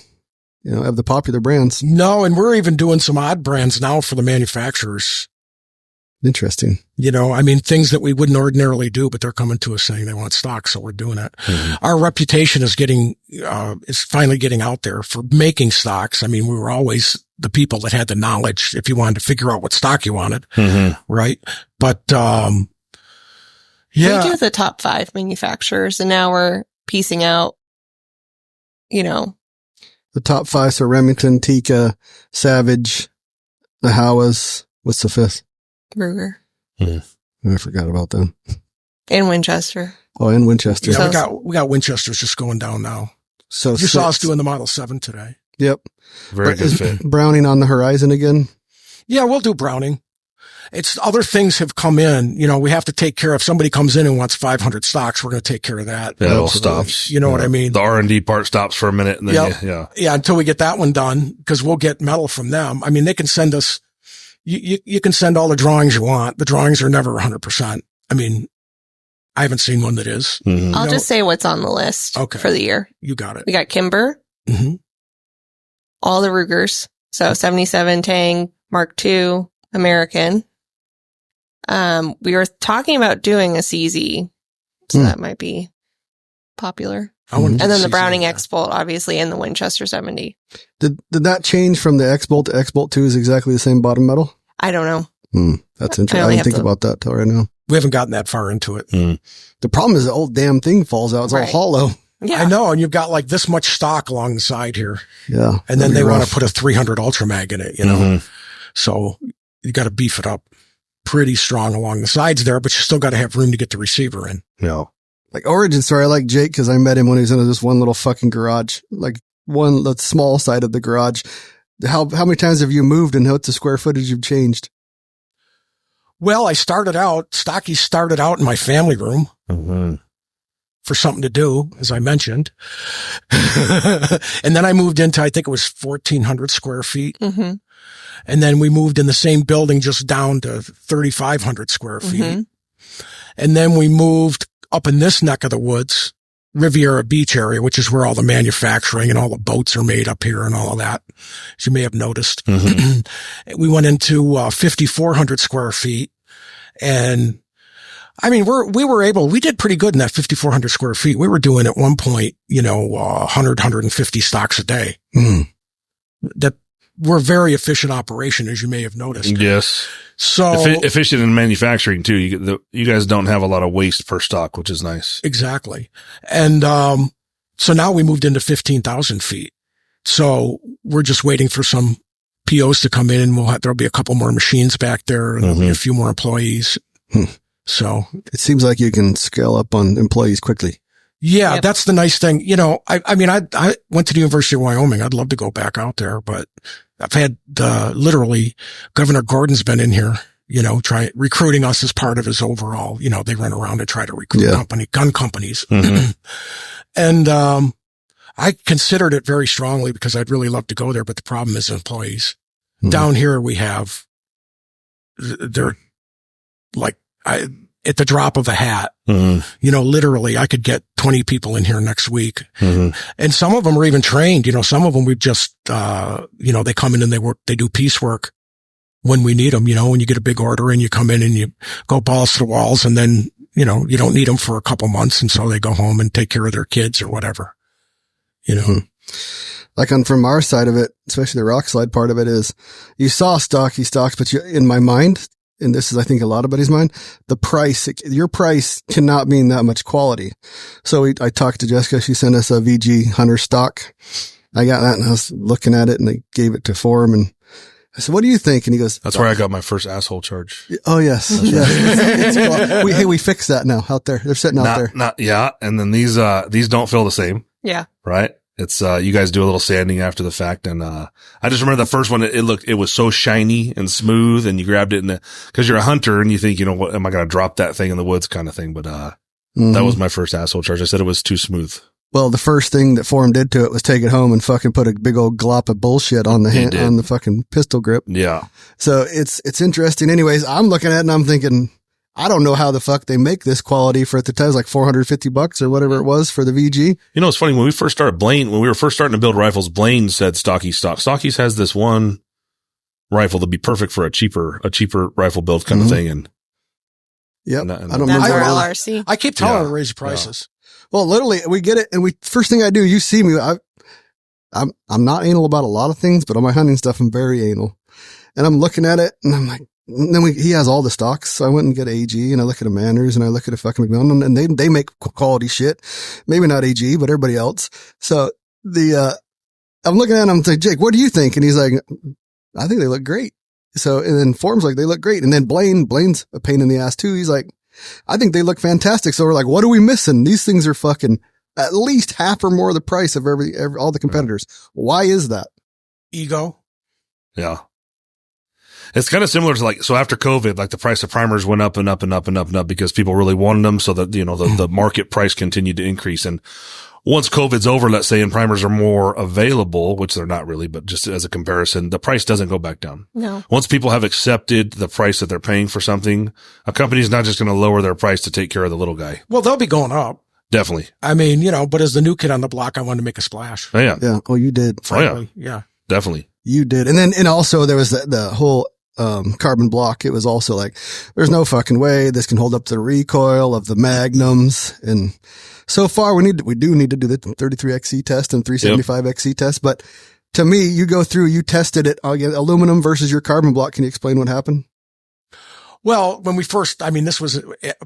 Of the popular brands. No, and we're even doing some odd brands now for the manufacturers. Interesting. Things that we wouldn't ordinarily do, but they're coming to us saying they want stock, so we're doing it. Mm-hmm. Our reputation is is finally getting out there for making stocks. We were always the people that had the knowledge if you wanted to figure out what stock you wanted, right? But, we do the top 5 manufacturers, and now we're piecing out, The top 5, so Remington, Tika, Savage, the Howas. What's the 5th? Ruger. I forgot about them. And Winchester. Oh, and Winchester. Yeah, we got Winchesters just going down now. So you saw us doing the Model 7 today. Yep. Very good fit. Browning on the horizon again? Yeah, we'll do Browning. It's other things have come in. We have to take care of, somebody comes in and wants 500 stocks. We're going to take care of that. Yeah, it all stops. You know what I mean? The R&D part stops for a minute and then, yeah, until we get that one done, because we'll get metal from them. They can send us, you can send all the drawings you want. The drawings are never 100%. I haven't seen one that is. Mm-hmm. I'll just say what's on the list for the year. You got it. We got Kimber, all the Rugers. So 77 Tang, Mark II, American. We were talking about doing a CZ, so that might be popular. And then the Browning X-Bolt, obviously, and the Winchester 70. Did that change from the X-Bolt to X-Bolt 2 is exactly the same bottom metal? I don't know. That's interesting. I didn't think about that till right now. We haven't gotten that far into it. The problem is the old damn thing falls out. It's all hollow. Yeah. I know. And you've got like this much stock along the side here. Yeah. And then they want to put a 300 Ultra Mag in it, So you got to beef it up pretty strong along the sides there, but you still got to have room to get the receiver in. Yeah. Like origin story, I like Jake because I met him when he was in this one little fucking garage, like the small side of the garage. How many times have you moved and what's the square footage you've changed? Well, Stocky started out in my family room for something to do, as I mentioned. And then I moved into, I think it was 1,400 square feet. Mm-hmm. And then we moved in the same building just down to 3,500 square feet. Mm-hmm. And then we moved up in this neck of the woods, Riviera Beach area, which is where all the manufacturing and all the boats are made up here and all of that, as you may have noticed. We went into 5,400 square feet. And I mean, we did pretty good in that 5,400 square feet. We were doing at one point, 100, 150 stocks a day. That we're a very efficient operation, as you may have noticed. Yes. So efficient in manufacturing too. You guys don't have a lot of waste per stock, which is nice. Exactly. And, so now we moved into 15,000 feet. So we're just waiting for some POs to come in, and there'll be a couple more machines back there, and there'll be a few more employees. So it seems like you can scale up on employees quickly. yeah, Yep. that's the nice thing. I mean, I went to the University of Wyoming. I'd love to go back out there, but I've had, literally Governor Gordon's been in here, recruiting us as part of his overall, they run around and try to recruit gun companies. And, I considered it very strongly because I'd really love to go there, but the problem is employees. Down here they're like, at the drop of a hat, literally I could get 20 people in here next week. And some of them are even trained, some of them we've just, they come in and they do piecework when we need them, when you get a big order and you come in and you go balls to the walls, and then, you don't need them for a couple months. And so they go home and take care of their kids or whatever, Like from our side of it, especially the rock slide part of it, is you saw Stocky Stocks, but in my mind, and this is, I think, a lot of buddies' mind, your price cannot mean that much quality. So I talked to Jessica. She sent us a VG Hunter stock. I got that and I was looking at it, and they gave it to Forum, and I said, what do you think? And he goes, that's where I got my first asshole charge. Oh, yes. Yeah. We fixed that now out there. They're sitting out there. Yeah. And then these don't feel the same. Yeah. Right. It's, you guys do a little sanding after the fact. And, I just remember the first one, it was so shiny and smooth, and you grabbed it cause you're a hunter and you think, what, am I going to drop that thing in the woods kind of thing? But, that was my first asshole charge. I said it was too smooth. Well, the first thing that Forum did to it was take it home and fucking put a big old glop of bullshit on the fucking pistol grip. Yeah. So it's interesting. Anyways, I'm looking at it and I'm thinking, I don't know how the fuck they make this quality for at the time. It was like $450 or whatever it was for the VG. It's funny. When we were first starting to build rifles, Blaine said Stocky Stocks. Stocky's has this one rifle that'd be perfect for a cheaper rifle build kind of thing. And yep. and I don't That's remember. our LRC. I keep telling her to raise prices. Well, literally, we get it, and first thing I do, you see me, I'm not anal about a lot of things, but on my hunting stuff, I'm very anal. And I'm looking at it, and I'm like, and then he has all the stocks, so I went and get AG, and I look at a Manners, and I look at a fucking McMillan, and they make quality shit. Maybe not AG, but everybody else. So I'm looking at him, I'm like, Jake, what do you think? And he's like, I think they look great. So, and then Form's like, they look great. And then Blaine's a pain in the ass too. He's like, I think they look fantastic. So we're like, what are we missing? These things are fucking at least half or more of the price of all the competitors. Why is that? Ego. Yeah. It's kind of similar to so after COVID, the price of primers went up and up and up and up and up because people really wanted them. So that, the market price continued to increase. And once COVID's over, let's say, and primers are more available, which they're not really, but just as a comparison, the price doesn't go back down. No. Once people have accepted the price that they're paying for something, a company's not just going to lower their price to take care of the little guy. Well, they'll be going up. Definitely. I mean, but as the new kid on the block, I wanted to make a splash. Oh, yeah. Yeah. Oh, you did. Frankly. Yeah. Definitely. You did. And also there was the whole, carbon block. It was also like, there's no fucking way this can hold up to the recoil of the Magnums. And so far we do need to do the 33XC test and 375XC test. But to me, you go through, you tested it again, aluminum versus your carbon block. Can you explain what happened? Well, when this was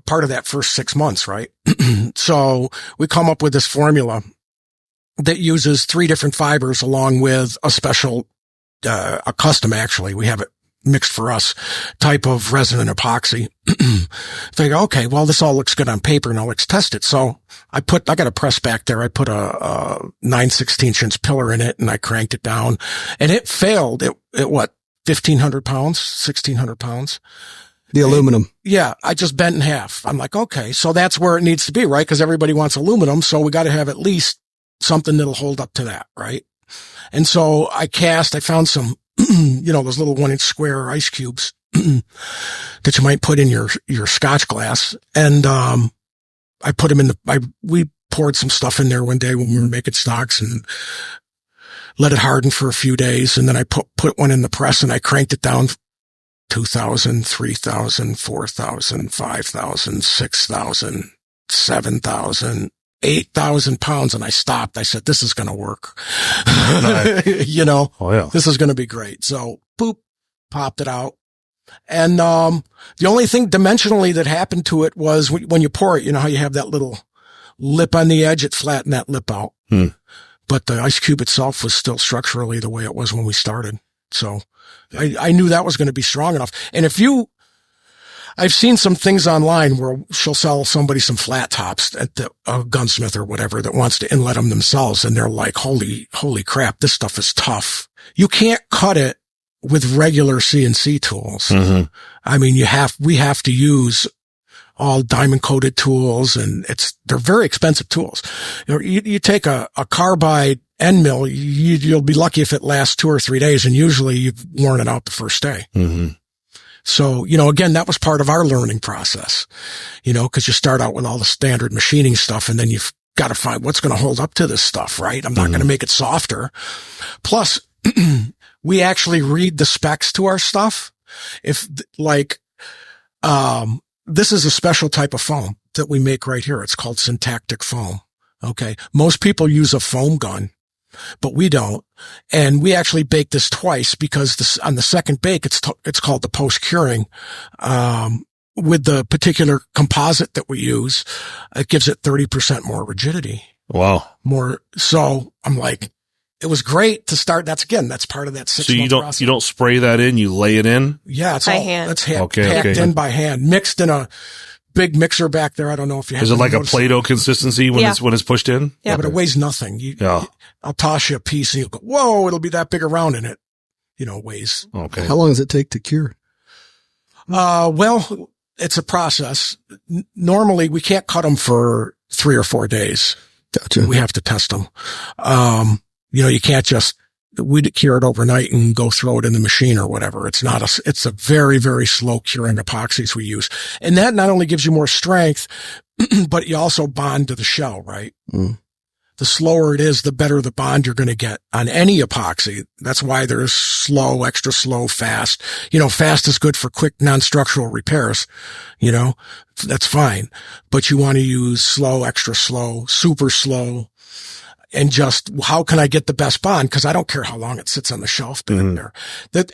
part of that first 6 months, right? So we come up with this formula that uses 3 different fibers along with a special, a custom, actually. We have it mixed for us type of resin epoxy. Think, okay, well, this all looks good on paper. Now let's test it. So I got a press back there. I put a 9/16 inch pillar in it and I cranked it down and it failed. It 1,500 pounds, 1,600 pounds. The aluminum. Yeah. I just bent in half. I'm like, okay, so that's where it needs to be, right? Cause everybody wants aluminum. So we got to have at least something that'll hold up to that. Right. And so I found some, those little 1-inch square ice cubes that you might put in your scotch glass. And, I put them we poured some stuff in there one day when we were making stocks and let it harden for a few days. And then I put one in the press and I cranked it down 2,000, 3,000, 4,000, 5,000, 6,000, 7,000, 8,000 pounds. And I stopped. I said, this is going to work. Oh, yeah. This is going to be great. So boop, popped it out. And, the only thing dimensionally that happened to it was when you pour it, you know how you have that little lip on the edge, it flattened that lip out. But the ice cube itself was still structurally the way it was when we started. So I knew that was going to be strong enough. And I've seen some things online where she'll sell somebody some flat tops at a gunsmith or whatever that wants to inlet them themselves. And they're like, holy crap, this stuff is tough. You can't cut it with regular CNC tools. Mm-hmm. I mean, we have to use all diamond coated tools and they're very expensive tools. You take a carbide end mill, you'll be lucky if it lasts 2 or 3 days. And usually you've worn it out the first day. Mm-hmm. So, again, that was part of our learning process, cause you start out with all the standard machining stuff and then you've got to find what's going to hold up to this stuff, right? I'm not going to make it softer. Plus, we actually read the specs to our stuff. This is a special type of foam that we make right here. It's called syntactic foam. Okay. Most people use a foam gun, but we don't. And we actually bake this twice because on the second bake, it's called the post curing. With the particular composite that we use, it gives it 30% more rigidity. Wow. So I'm like, it was great to start. That's part of that 6 month process. You don't spray that in, you lay it in? Yeah, it's by all hand. That's packed in by hand, mixed in a big mixer back there. I don't know if you have. Is it like a Play-Doh consistency when it's pushed in? Yeah, but it weighs nothing. I'll toss you a piece and you'll go, whoa, it'll be that big around in it. Weighs. Okay. How long does it take to cure? Well, it's a process. Normally we can't cut them for 3 or 4 days. Gotcha. We have to test them. You can't just, we'd cure it overnight and go throw it in the machine or whatever. It's a very, very slow curing epoxies we use. And that not only gives you more strength, but you also bond to the shell, right? Mm. The slower it is, the better the bond you're going to get on any epoxy. That's why there's slow, extra slow, fast. Fast is good for quick non-structural repairs. That's fine. But you want to use slow, extra slow, super slow. And just how can I get the best bond? Cause I don't care how long it sits on the shelf back there.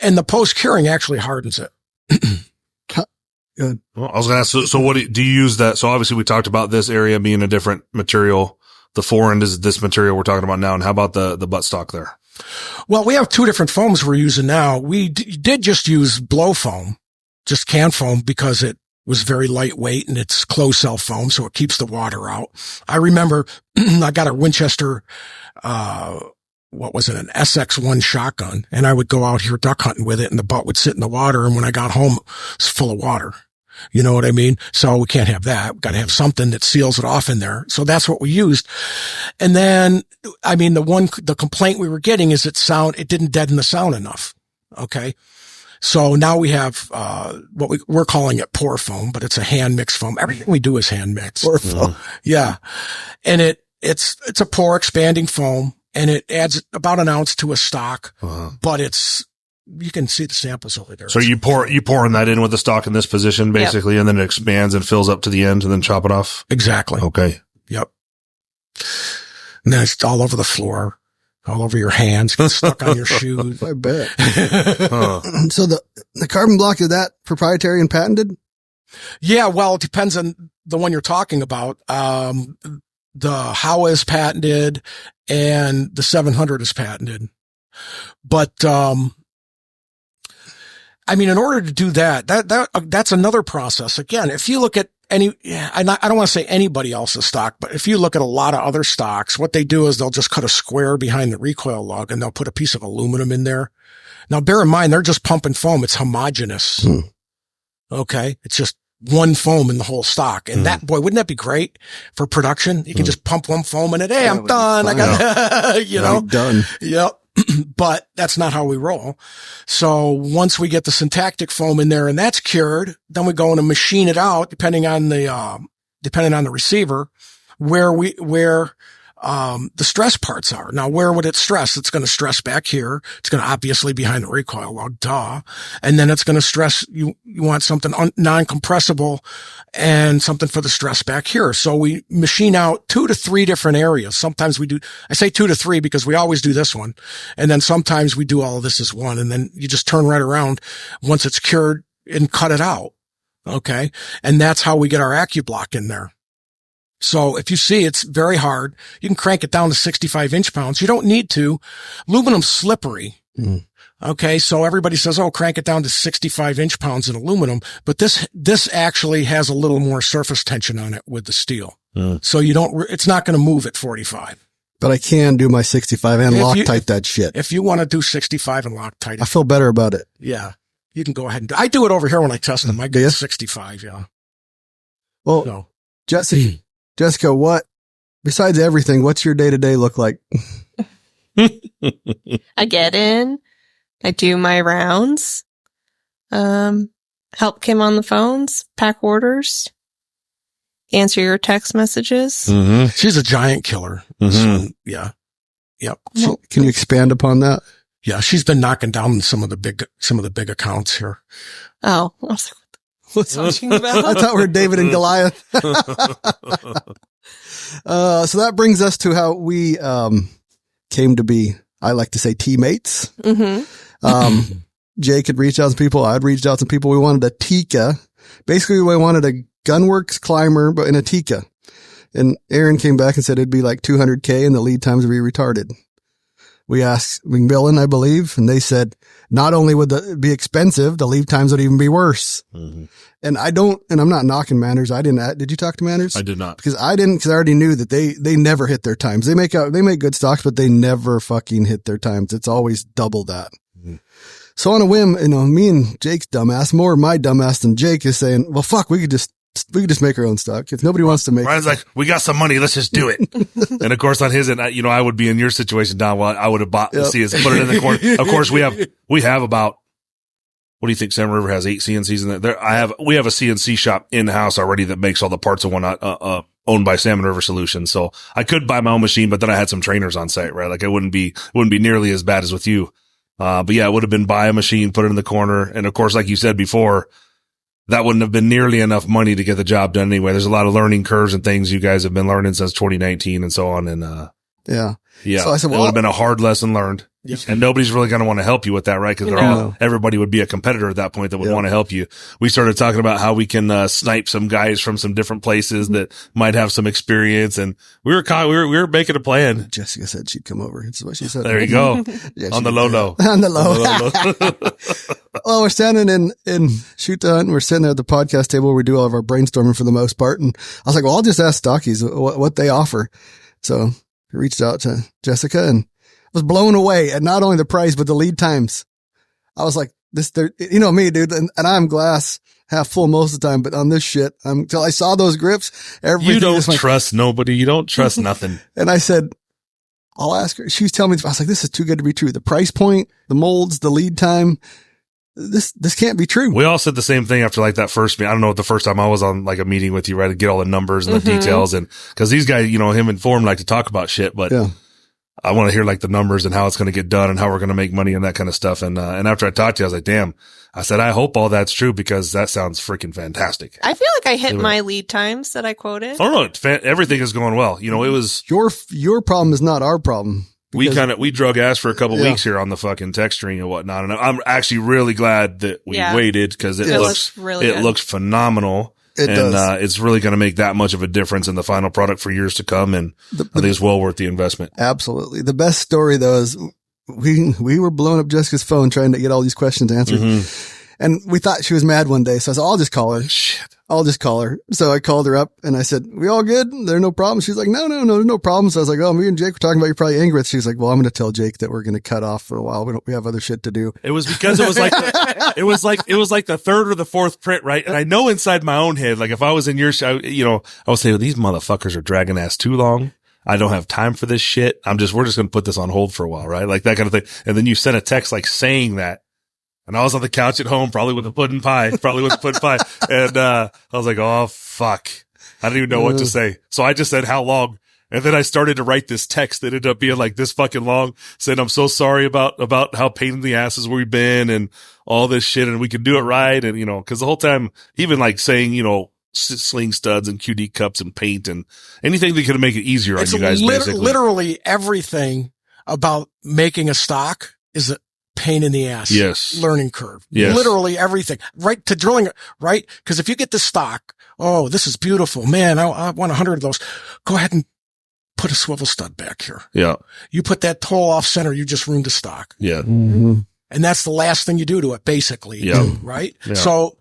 And the post curing actually hardens it. Good. Well, I was going to ask, so what do you use that? So obviously we talked about this area being a different material. The forend is this material we're talking about now. And how about the buttstock there? Well, we have 2 different foams we're using now. We did just use blow foam, just can foam because it was very lightweight and it's closed cell foam. So it keeps the water out. I remember I got a Winchester, an SX1 shotgun, and I would go out here duck hunting with it and the butt would sit in the water. And when I got home, it's full of water. You know what I mean? So we can't have that. We've got to have something that seals it off in there. So that's what we used. And then, the complaint we were getting is it didn't deaden the sound enough. Okay. So now we have, what we're calling it pour foam, but it's a hand mix foam. Everything we do is hand mix. Pour foam. Yeah. And it's a pour expanding foam and it adds about an ounce to a stock, but you can see the samples over there. So you pouring that in with the stock in this position basically, and then it expands and fills up to the end and then chop it off? Exactly. Okay. Yep. And then it's all over the floor, all over your hands, get stuck on your shoes. I bet. So the carbon block, is that proprietary and patented? Yeah. Well, it depends on the one you're talking about. The Howa is patented and the 700 is patented, but, I mean, in order to do that's another process. Again, if you look at I don't want to say anybody else's stock, but if you look at a lot of other stocks, what they do is they'll just cut a square behind the recoil lug and they'll put a piece of aluminum in there. Now, bear in mind, they're just pumping foam. It's homogeneous. Okay. It's just one foam in the whole stock. And that, boy, wouldn't that be great for production? You can just pump one foam in it. Hey, I'm done. I got, you know, done. Yep. But that's not how we roll. So once we get the syntactic foam in there and that's cured, then we go in and machine it out depending on the receiver where the stress parts are. Now, where would it stress? It's going to stress back here. It's going to obviously behind the recoil lug, duh. And then it's going to stress, you want something non-compressible and something for the stress back here. So we machine out 2 to 3 different areas. Sometimes we do, I say 2 to 3 because we always do this one. And then sometimes we do all of this as one. And then you just turn right around once it's cured and cut it out. Okay. And that's how we get our AccuBlock in there. So if you see it's very hard, you can crank it down to 65 inch-pounds. You don't need to. Aluminum's slippery. Okay. So everybody says, oh, crank it down to 65 inch-pounds in aluminum. But this actually has a little more surface tension on it with the steel. So it's not going to move at 45. But I can do my 65 and Loctite that shit. If you want to do 65 and Loctite. I feel better about it. Yeah. You can go ahead and do. I do it over here when I test them. I get 65. Yeah. Well, so. Jessica, besides everything, what's your day-to-day look like? I get in, I do my rounds, help Kim on the phones, pack orders, answer your text messages. She's a giant killer. So, yeah. Yep. Can you expand upon that? Yeah. She's been knocking down some of the big accounts here. Oh, I was like, what's talking about? I thought we were David and Goliath. So that brings us to how we came to be, I like to say, teammates. Jake had reached out to people. I'd reached out to people. We wanted a Tika. Basically, we wanted a Gunworks climber, but in a Tika. And Aaron came back and said it'd be like $200K and the lead times would be retarded. We asked McMillan, I believe, and they said not only would it be expensive, the lead times would even be worse. And I'm not knocking Manners. Did you talk to Manners? I did not. Because I already knew that they never hit their times. They make good stocks, but they never fucking hit their times. It's always double that. So on a whim, me and Jake's dumbass, more my dumbass than Jake, is saying, well, fuck, we could just make our own stock. If nobody wants to make Ryan's like, we got some money. Let's just do it. And of course on his end, I would be in your situation, Don. Well, I would have bought the CS, put it in the corner. Of course we have about, what do you think? Salmon River has 8 CNCs in there. We have a CNC shop in house already that makes all the parts and whatnot, owned by Salmon River Solutions. So I could buy my own machine, but then I had some trainers on site, right? Like it wouldn't be nearly as bad as with you. But yeah, it would have been buy a machine, put it in the corner. And of course, like you said before, that wouldn't have been nearly enough money to get the job done anyway. There's a lot of learning curves and things you guys have been learning since 2019 and so on. And, yeah. So I said, it would have been a hard lesson learned. Yep. And nobody's really going to want to help you with that, right? Because everybody would be a competitor at that point that would want to help you. We started talking about how we can snipe some guys from some different places that might have some experience, and we were making a plan. Jessica said she'd come over. That's what she said. There you go. On the low. On the low. Well, we're standing in Shoot the Hunt, and we're sitting there at the podcast table where we do all of our brainstorming for the most part. And I was like, well, I'll just ask Stockies what they offer. So I reached out to Jessica and was blown away at not only the price, but the lead times. I was like, you know me, dude, and I'm glass half full most of the time, but on this shit, until I saw those grips, everything. You don't trust nobody. You don't trust nothing. And I said, I'll ask her. She was telling me, I was like, this is too good to be true. The price point, the molds, the lead time. This can't be true. We all said the same thing after like that first meeting. I don't know, the first time I was on like a meeting with you, right? To get all the numbers and the details. And cause these guys, him and Form like to talk about shit, but I want to hear like the numbers and how it's going to get done and how we're going to make money and that kind of stuff. And after I talked to you, I was like, damn, I said, I hope all that's true because that sounds freaking fantastic. I feel like I hit my lead times that I quoted. Oh no, everything is going well. It was your problem is not our problem. We drug ass for a couple weeks here on the fucking text string and whatnot. And I'm actually really glad that we waited because it looks phenomenal. It's really going to make that much of a difference in the final product for years to come. And I think it's well worth the investment. Absolutely. The best story though is we were blowing up Jessica's phone trying to get all these questions answered. And we thought she was mad one day. So I said, I'll just call her. Shit. I'll just call her. So I called her up and I said, we all good? There are no problems. She's like, no, there's no problems. So I was like, oh, me and Jake were talking about you're probably angry with. She's like, well, I'm going to tell Jake that we're going to cut off for a while. We have other shit to do. It was because it was like the third or the fourth print, right? And I know inside my own head, like if I was in your show, you know, I would say, well, these motherfuckers are dragging ass too long. I don't have time for this shit. we're just going to put this on hold for a while, right? Like that kind of thing. And then you sent a text like saying that. And I was on the couch at home, probably with a pudding pie, And, I was like, oh, fuck. I didn't even know what to say. So I just said, how long? And then I started to write this text that ended up being like this fucking long, saying, I'm so sorry about how pain in the asses we've been and all this shit. And we can do it right. And, you know, cause the whole time, even like saying, you know, sling studs and QD cups and paint and anything that could make it easier on you guys, basically. Literally everything about making a stock is a pain in the ass. Yes. Learning curve. Yes. Literally everything. Right to drilling it, right? Because if you get the stock, oh, this is beautiful. Man, I want 100 of those. Go ahead and put a swivel stud back here. Yeah. You put that toe off center, you just ruined the stock. Yeah. Mm-hmm. And that's the last thing you do to it, basically. Yeah. Right? Yeah. So,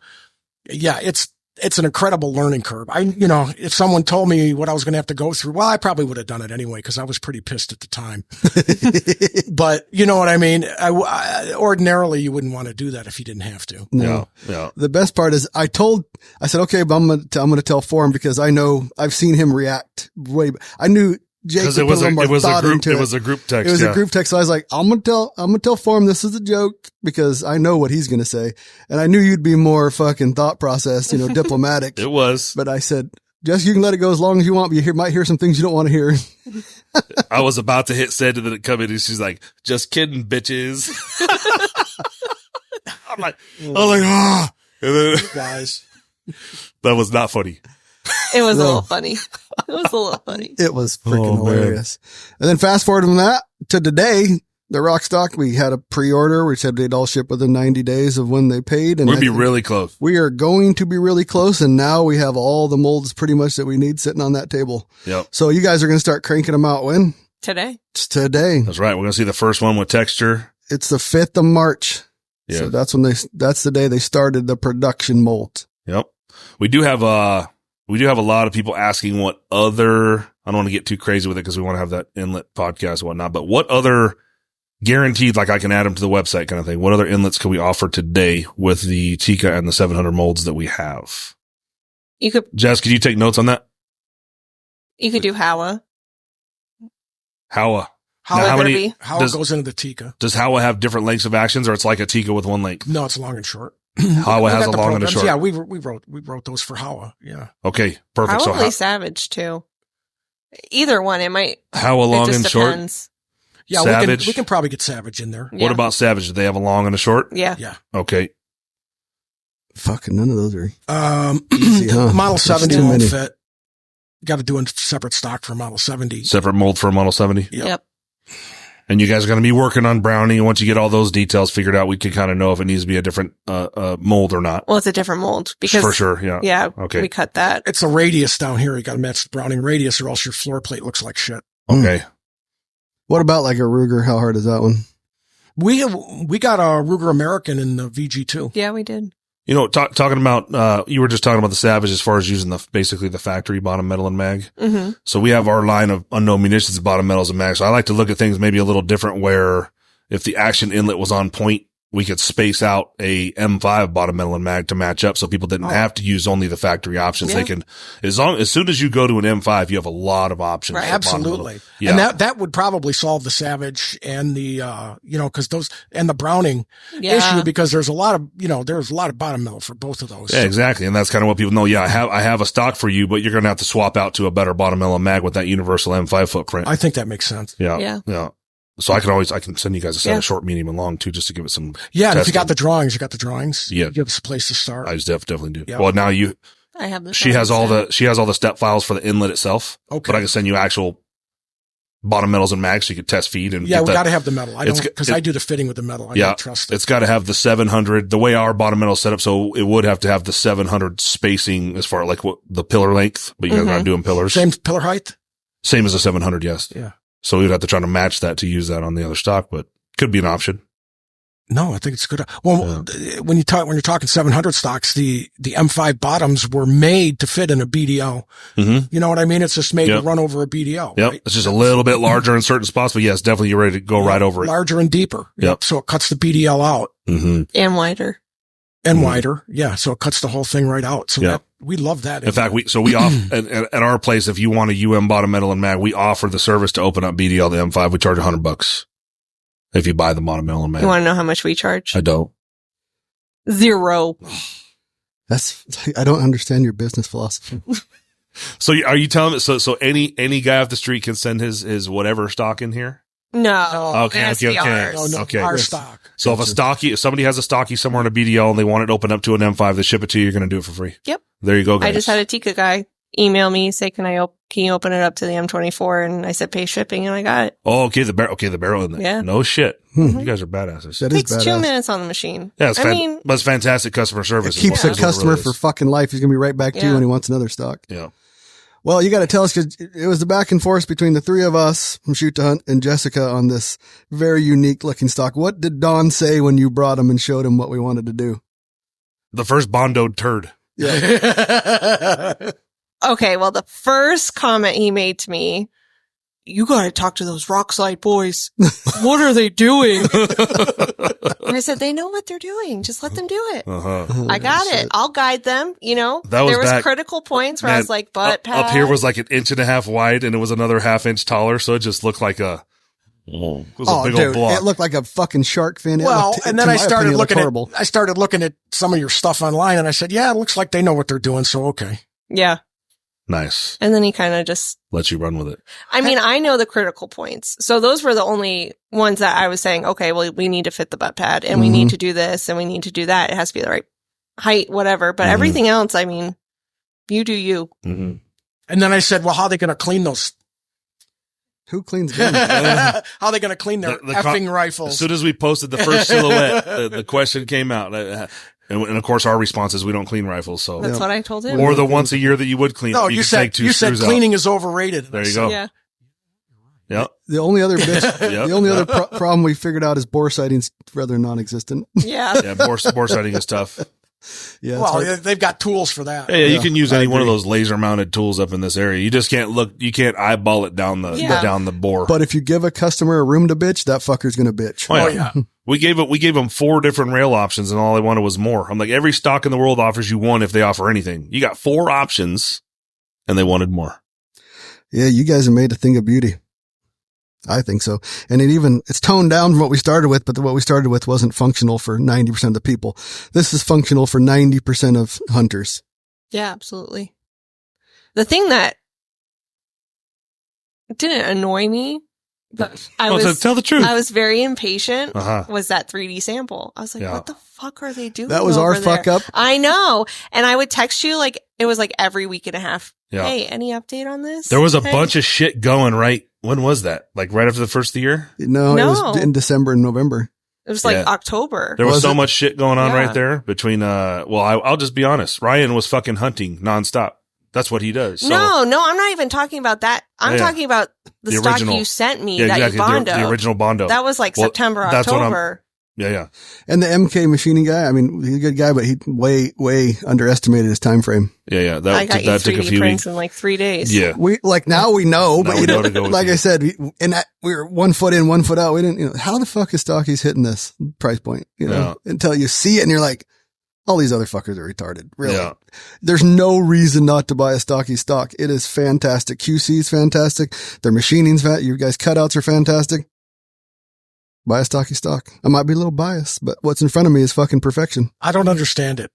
yeah, it's an incredible learning curve. If someone told me what I was going to have to go through, well, I probably would have done it anyway because I was pretty pissed at the time. But you know what I mean? I ordinarily you wouldn't want to do that if you didn't have to. No. Yeah. The best part is I said, okay, but I'm going to tell Form because I know I've seen him react I knew Jake would put a little more thought into it. It was a group text. It was a group text. So I was like, I'm going to tell Form this is a joke because I know what he's going to say. And I knew you'd be more fucking thought process, diplomatic. It was. But I said, Jess, you can let it go as long as you want, but you might hear some things you don't want to hear. I was about to hit send and then it come in and she's like, just kidding, bitches. I'm like, ah. And then, Guys. That was not funny. It was a little funny. It was freaking hilarious. And then fast forward from that to today, the Rokstok, we had a pre-order. We said they'd all ship within 90 days of when they paid. And we'll be really close. We are going to be really close. And now we have all the molds pretty much that we need sitting on that table. Yep. So you guys are going to start cranking them out when? Today. It's today. That's right. We're going to see the first one with texture. It's the 5th of March. Yeah. So that's the day they started the production mold. Yep. We do have a lot of people asking what other, I don't want to get too crazy with it because we want to have that inlet podcast and whatnot, but what other guaranteed, like I can add them to the website kind of thing, what other inlets can we offer today with the Tika and the 700 molds that we have? Jess, could you take notes on that? You could do Howa. Howa. Howa goes into the Tika. Does Howa have different lengths of actions or it's like a Tika with one length? No, it's long and short. Howa has a long and a short. Yeah, we wrote those for Howa. Yeah. Okay, perfect. Probably Savage too. Either one, it might. Howa long and short. Depends. Yeah, Savage. we can probably get Savage in there. Yeah. What about Savage? Do they have a long and a short? Yeah. Yeah. Okay. Fucking none of those are easy, huh? Model That's 70 too won't many. fit. Got to do a separate stock for Model 70. Separate mold for a Model 70? Yep. And you guys are going to be working on Brownie. And once you get all those details figured out, we can kind of know if it needs to be a different mold or not. Well, it's a different mold because for sure. Yeah. Yeah. Okay. We cut that. It's a radius down here. You got to match the Browning radius or else your floor plate looks like shit. Okay. What about like a Ruger? How hard is that one? We got a Ruger American in the VG2. Yeah, we did. You know, talking about, you were just talking about the Savage as far as using basically the factory bottom metal and mag. Mm-hmm. So we have our line of unknown munitions, bottom metals and mag. So I like to look at things maybe a little different where if the action inlet was on point, we could space out a M5 bottom metal and mag to match up so people didn't have to use only the factory options. Yeah. They can, as soon as you go to an M5, you have a lot of options. Right. for bottom metal. Absolutely. Yeah. And that would probably solve the Savage and the, cause and the Browning issue because there's a lot of bottom metal for both of those. Yeah, exactly. And that's kind of what people know. Yeah, I have a stock for you, but you're going to have to swap out to a better bottom metal and mag with that universal M5 footprint. I think that makes sense. Yeah. So I can send you guys a set of short, medium, and long too, just to give it some. Yeah. And if testing. you got the drawings. Yeah. Give us a place to start. I definitely do. Yeah. Well, now I have this. she has all the step files for the inlet itself. Okay. But I can send you actual bottom metals and mags so you can test feed and we got to have the metal. I do the fitting with the metal. I don't trust it. It's got to have the 700, the way our bottom metal is set up. So it would have to have the 700 spacing as far like what the pillar length, but you guys are not doing pillars. Same pillar height? Same as a 700. Yes. Yeah. So we'd have to try to match that to use that on the other stock, but could be an option. No, I think it's good. Well, when you're talking 700 stocks, the M5 bottoms were made to fit in a BDL. Mm-hmm. You know what I mean? It's just made to run over a BDL. Yep. Right? It's just a little bit larger in certain spots, but yes, definitely you're ready to go right over it. Larger and deeper. Yep. So it cuts the BDL out. Mm-hmm. And wider. And wider. Yeah. So it cuts the whole thing right out. So we love that. In fact, we offer at our place, if you want a UM bottom metal and mag, we offer the service to open up BDL, the M5. We charge $100 if you buy the bottom metal and mag. You want to know how much we charge? I don't. 0. I don't understand your business philosophy. So are you telling me, so any guy off the street can send his whatever stock in here? No. Okay, it has to be ours. No, Okay. our stock. So if somebody has a stocky somewhere in a BDL and they want it opened up to an M5, they ship it to you, you're going to do it for free. Yep. There you go, guys. I just had a Tika guy email me, say, can you open it up to the M24? And I said, pay shipping, and I got it. Oh, okay. The barrel in there. Yeah. No shit. Hmm. You guys are badasses. That It is takes 2 badass. minutes on the machine. Yeah, but it's fantastic customer It service. keeps is a customer for fucking life. He's going to be right back to you Yeah. when he wants another stock. Yeah. Well, you got to tell us, because it was the back and forth between the three of us from Shoot to Hunt and Jessica on this very unique looking stock. What did Don say when you brought him and showed him what we wanted to do? The first bondoed turd. Yeah. Okay, well, the first comment he made to me, you got to talk to those Rockside boys. What are they doing? And I said, they know what they're doing. Just let them do it. Uh-huh. I got it. I'll guide them. You know, That was there was back- critical points where I Man, was like, butt pad. Up here was like 1.5 inches wide and it was another 1/2 inch taller. So it just looked like it was a big old block. it looked like a fucking shark fin. Well, and then I started looking horrible. I started looking at some of your stuff online, and I said, yeah, it looks like they know what they're doing. So, okay. Yeah. Nice. And then he kind of just, Let you run with it. I mean, I know the critical points. So those were the only ones that I was saying, okay, well, we need to fit the butt pad and we need to do this and we need to do that. It has to be the right height, whatever. But everything else, I mean, you do you. Mm-hmm. And then I said, well, how are they going to clean those? Who cleans guns? How are they going to clean their effing rifles? As soon as we posted the first silhouette, the question came out. And of course, our response is we don't clean rifles. So, That's what I told him. or the once a year that you would clean. No, you you could said take two you said screws out. cleaning is overrated. There you go. Yeah. Yep. The only other bitch, Yep. the only other problem we figured out is bore sighting's rather non-existent. Yeah. Yeah. Bore sighting is tough. Yeah. it's Well, hard. they've got tools for that. Yeah, you can use I any one of agree. those laser mounted tools up in this area. You just can't you can't eyeball it down the bore. But if you give a customer a room to bitch, that fucker's going to bitch. Oh, yeah. We gave them 4 different rail options and all they wanted was more. I'm like, every stock in the world offers you one if they offer anything. You got 4 options and they wanted more. Yeah, you guys have made a thing of beauty. I think so. And it's toned down from what we started with, but what we started with wasn't functional for 90% of the people. This is functional for 90% of hunters. Yeah, absolutely. The thing that didn't annoy me, but Tell the truth. I was very impatient, Uh-huh. was that 3D sample. I was like, Yeah. what the fuck are they doing? That was our over there? fuck up. I know. And I would text you like, it was like every week and a half. Yeah. Hey, any update on this? There was a Hey. bunch of shit going right. When was that? Like right after the first of the year? No, it No. was in December and November. It was like Yeah. October. There was Was so it? much shit going on Yeah. right there between, I'll just be honest. Ryan was fucking hunting nonstop. That's what he does. So, No, I'm not even talking about that. I'm Yeah. talking about the stock original. you sent me yeah, that exactly. you Bondo. The original Bondo. That was like Well, September, that's what I'm- October. Yeah. And the MK machining guy, I mean, he's a good guy, but he way underestimated his time frame. Yeah. I That got you took a 3D few prints weeks. in like 3 days. Yeah. Now we know, but Now we know to go with like you. I said, we were 1 foot in, 1 foot out. We didn't, how the fuck is Stocky's hitting this price point? Until you see it and you're like, all these other fuckers are retarded. Really. Yeah. There's no reason not to buy a Stocky stock. It is fantastic. QC is fantastic. Their machining's you guys cutouts are fantastic. Buy a Stocky stock. I might be a little biased, but what's in front of me is fucking perfection. I don't understand it.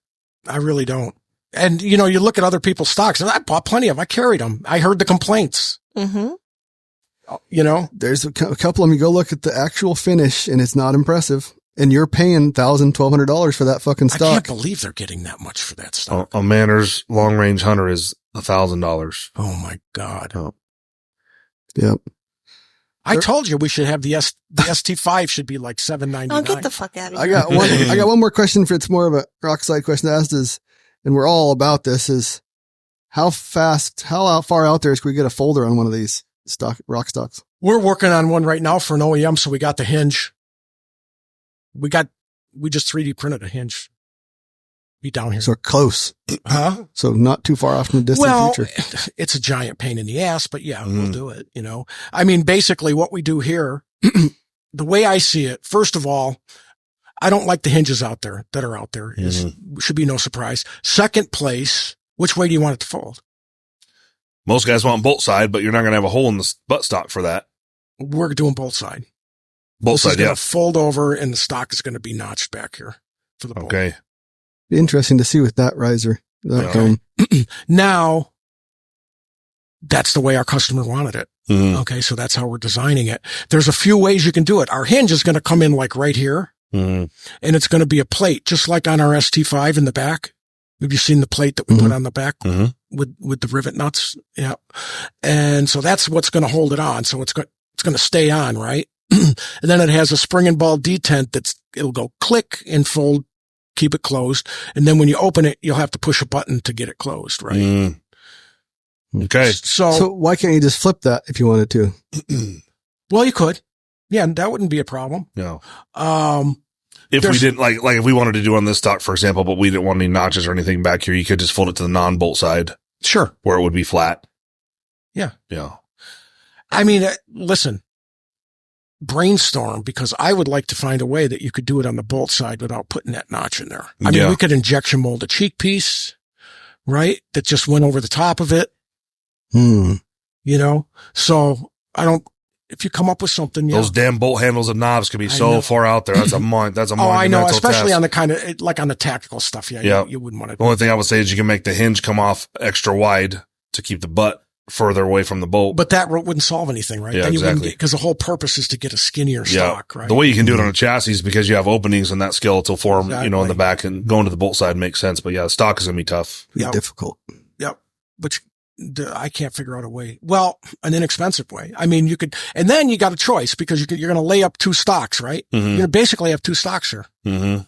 I really don't. And, you look at other people's stocks, and I bought plenty of them. I carried them. I heard the complaints, Mm-hmm. There's a couple of them. You go look at the actual finish and it's not impressive. And you're paying $1,000, $1,200 for that fucking I stock. can't believe they're getting that much for that stock. A Manners long range hunter is $1,000. Oh my God. Yep. I told you we should have the ST5 should be like $7.99. Oh, get the fuck out of I here. got one more question for, it's more of a Rockside question to ask is, and we're all about this, is how far out there can we get a folder on one of these Rockstocks? We're working on one right now for an OEM. So we got the hinge. We got we just 3D printed a hinge. Be down here. So close. Huh? So not too far off in the distant future. It's a giant pain in the ass, but yeah, we'll do it, you know. I mean, basically what we do here, the way I see it, first of all, I don't like the hinges out there that are out there. Should be no surprise. Second place, which way do you want it to fold? Most guys want bolt side, but you're not going to have a hole in the buttstock for that. We're doing bolt side. Bolt This side, is going yeah. to fold over and the stock is going to be notched back here for the bolt. Okay. Be interesting to see with that riser. That Okay. Now, that's the way our customer wanted it. Mhm. Okay, so that's how we're designing it. There's a few ways you can do it. Our hinge is going to come in like right here, Mhm. and it's going to be a plate, just like on our ST5 in the back. Have you seen the plate that we put on the back Mhm. with the rivet nuts? Yeah. And so that's what's going to hold it on. So it's going to stay on, right? And then it has a spring and ball detent it'll go click and fold, keep it closed. And then when you open it, you'll have to push a button to get it closed, right? Mhm. Okay. So why can't you just flip that if you wanted to? Well, you could. Yeah, that wouldn't be a problem. No. Um, If we There's- didn't like if we wanted to do on this stock, for example, but we didn't want any notches or anything back here, you could just fold it to the non-bolt side sure. where it would be flat. Yeah. Yeah. I mean, listen, brainstorm, because I would like to find a way that you could do it on the bolt side without putting that notch in there. I mean, Yeah. we could injection mold a cheek piece, right? That just went over the top of it, you know? So if you come up with something, yeah. Those damn bolt handles and knobs could be I so know. far out there. That's a Oh, I know, especially task. on the kind of, like on the tactical stuff. Yeah. Yeah. You wouldn't want to. The only thing I would say is you can make the hinge come off extra wide to keep the butt further away from the bolt. But that wouldn't solve anything, right? Yeah, Then you exactly. because the whole purpose is to get a skinnier stock, right? The way you can do it on a chassis is because you have openings in that skeletal form, you know, in the Exactly. back, and going to the bolt side makes sense. But yeah, the stock is going to be tough. Be Yep. difficult. Yep. But I can't figure out a way. Well, an inexpensive way. I mean, you could, and then you got a choice because you're going to lay up two stocks, right? You're going to basically have two stocks here. Mm-hmm.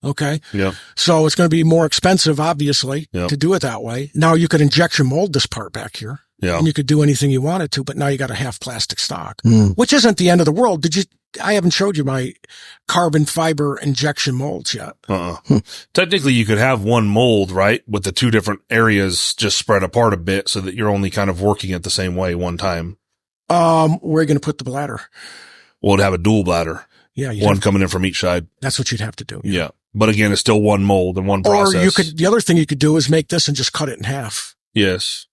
Okay. Yeah. So it's going to be more expensive, obviously, Yep. to do it that way. Now you could injection mold this part back here. Yeah. And you could do anything you wanted to, but now you got a half plastic stock, Mm. which isn't the end of the world. I haven't showed you my carbon fiber injection molds yet. Technically, you could have one mold, right, with the two different areas just spread apart a bit so that you're only kind of working it the same way one time. Where are you going to put the bladder? Well, it'd have a dual bladder, Yeah. one coming in from each side. That's what you'd have to do. Yeah. But again, it's still one mold and one Or process. the other thing you could do is make this and just cut it in half. Yes.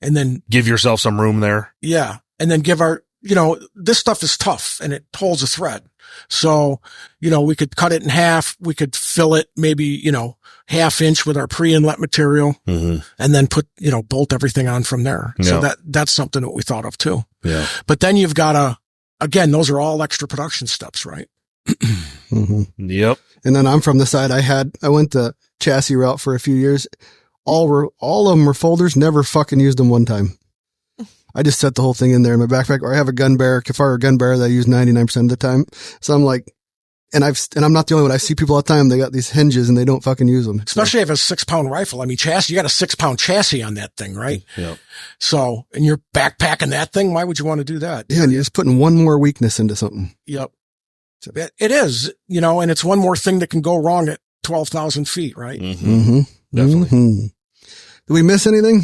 And then, Give yourself some room there. yeah. And then this stuff is tough and it holds a thread. So, we could cut it in half. We could fill it maybe, half inch with our pre-inlet material Mm-hmm. and then put, bolt everything on from there. So Yeah. that's something that we thought of too. Yeah. But then you've got again, those are all extra production steps, right? hmm Yep. And then I'm from the side I went the chassis route for a few years. All of them were folders. Never fucking used them one time. I just set the whole thing in there in my backpack, or I have a gun bearer, Kafar gun bearer that I use 99% of the time. So I'm like, and I'm not the only one. I see people all the time. They got these hinges and they don't fucking use them. Especially if it's a 6-pound rifle. I mean, chassis, you got a 6-pound chassis on that thing, right? Yep. So, and you're backpacking that thing. Why would you want to do that? Yeah, and you're just putting one more weakness into something. Yep. It is, and it's one more thing that can go wrong at 12,000 feet, right? Mm-hmm. Mm-hmm. Definitely. Mm-hmm. Did we miss anything?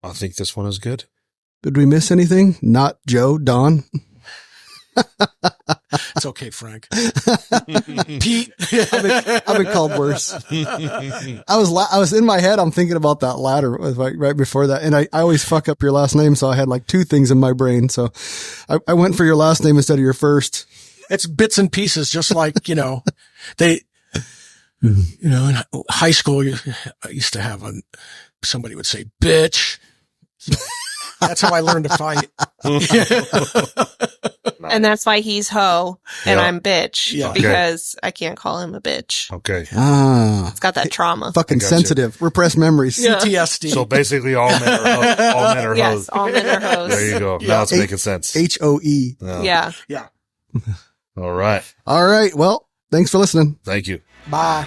I think this one is good. Did we miss anything? Not Joe, Don. It's okay, Frank. Pete. I've been called worse. I was in my head. I'm thinking about that ladder right before that. And I always fuck up your last name. So I had like two things in my brain. So I went for your last name instead of your first. It's bits and pieces, just like, they, in high school, I used to have somebody would say, bitch. So that's how I learned to fight. And that's why he's hoe and Yeah. I'm bitch. Yeah. Okay. Because I can't call him a bitch. Okay. Ah, It's got that trauma. fucking I got you. sensitive, repressed memories. Yeah. PTSD. So basically all men are Yes, hoes. all men are hoes. There you go. Yeah. Now it's making sense. HOE. Yeah. Yeah. All right. All right. Well, thanks for listening. Thank you. Bye.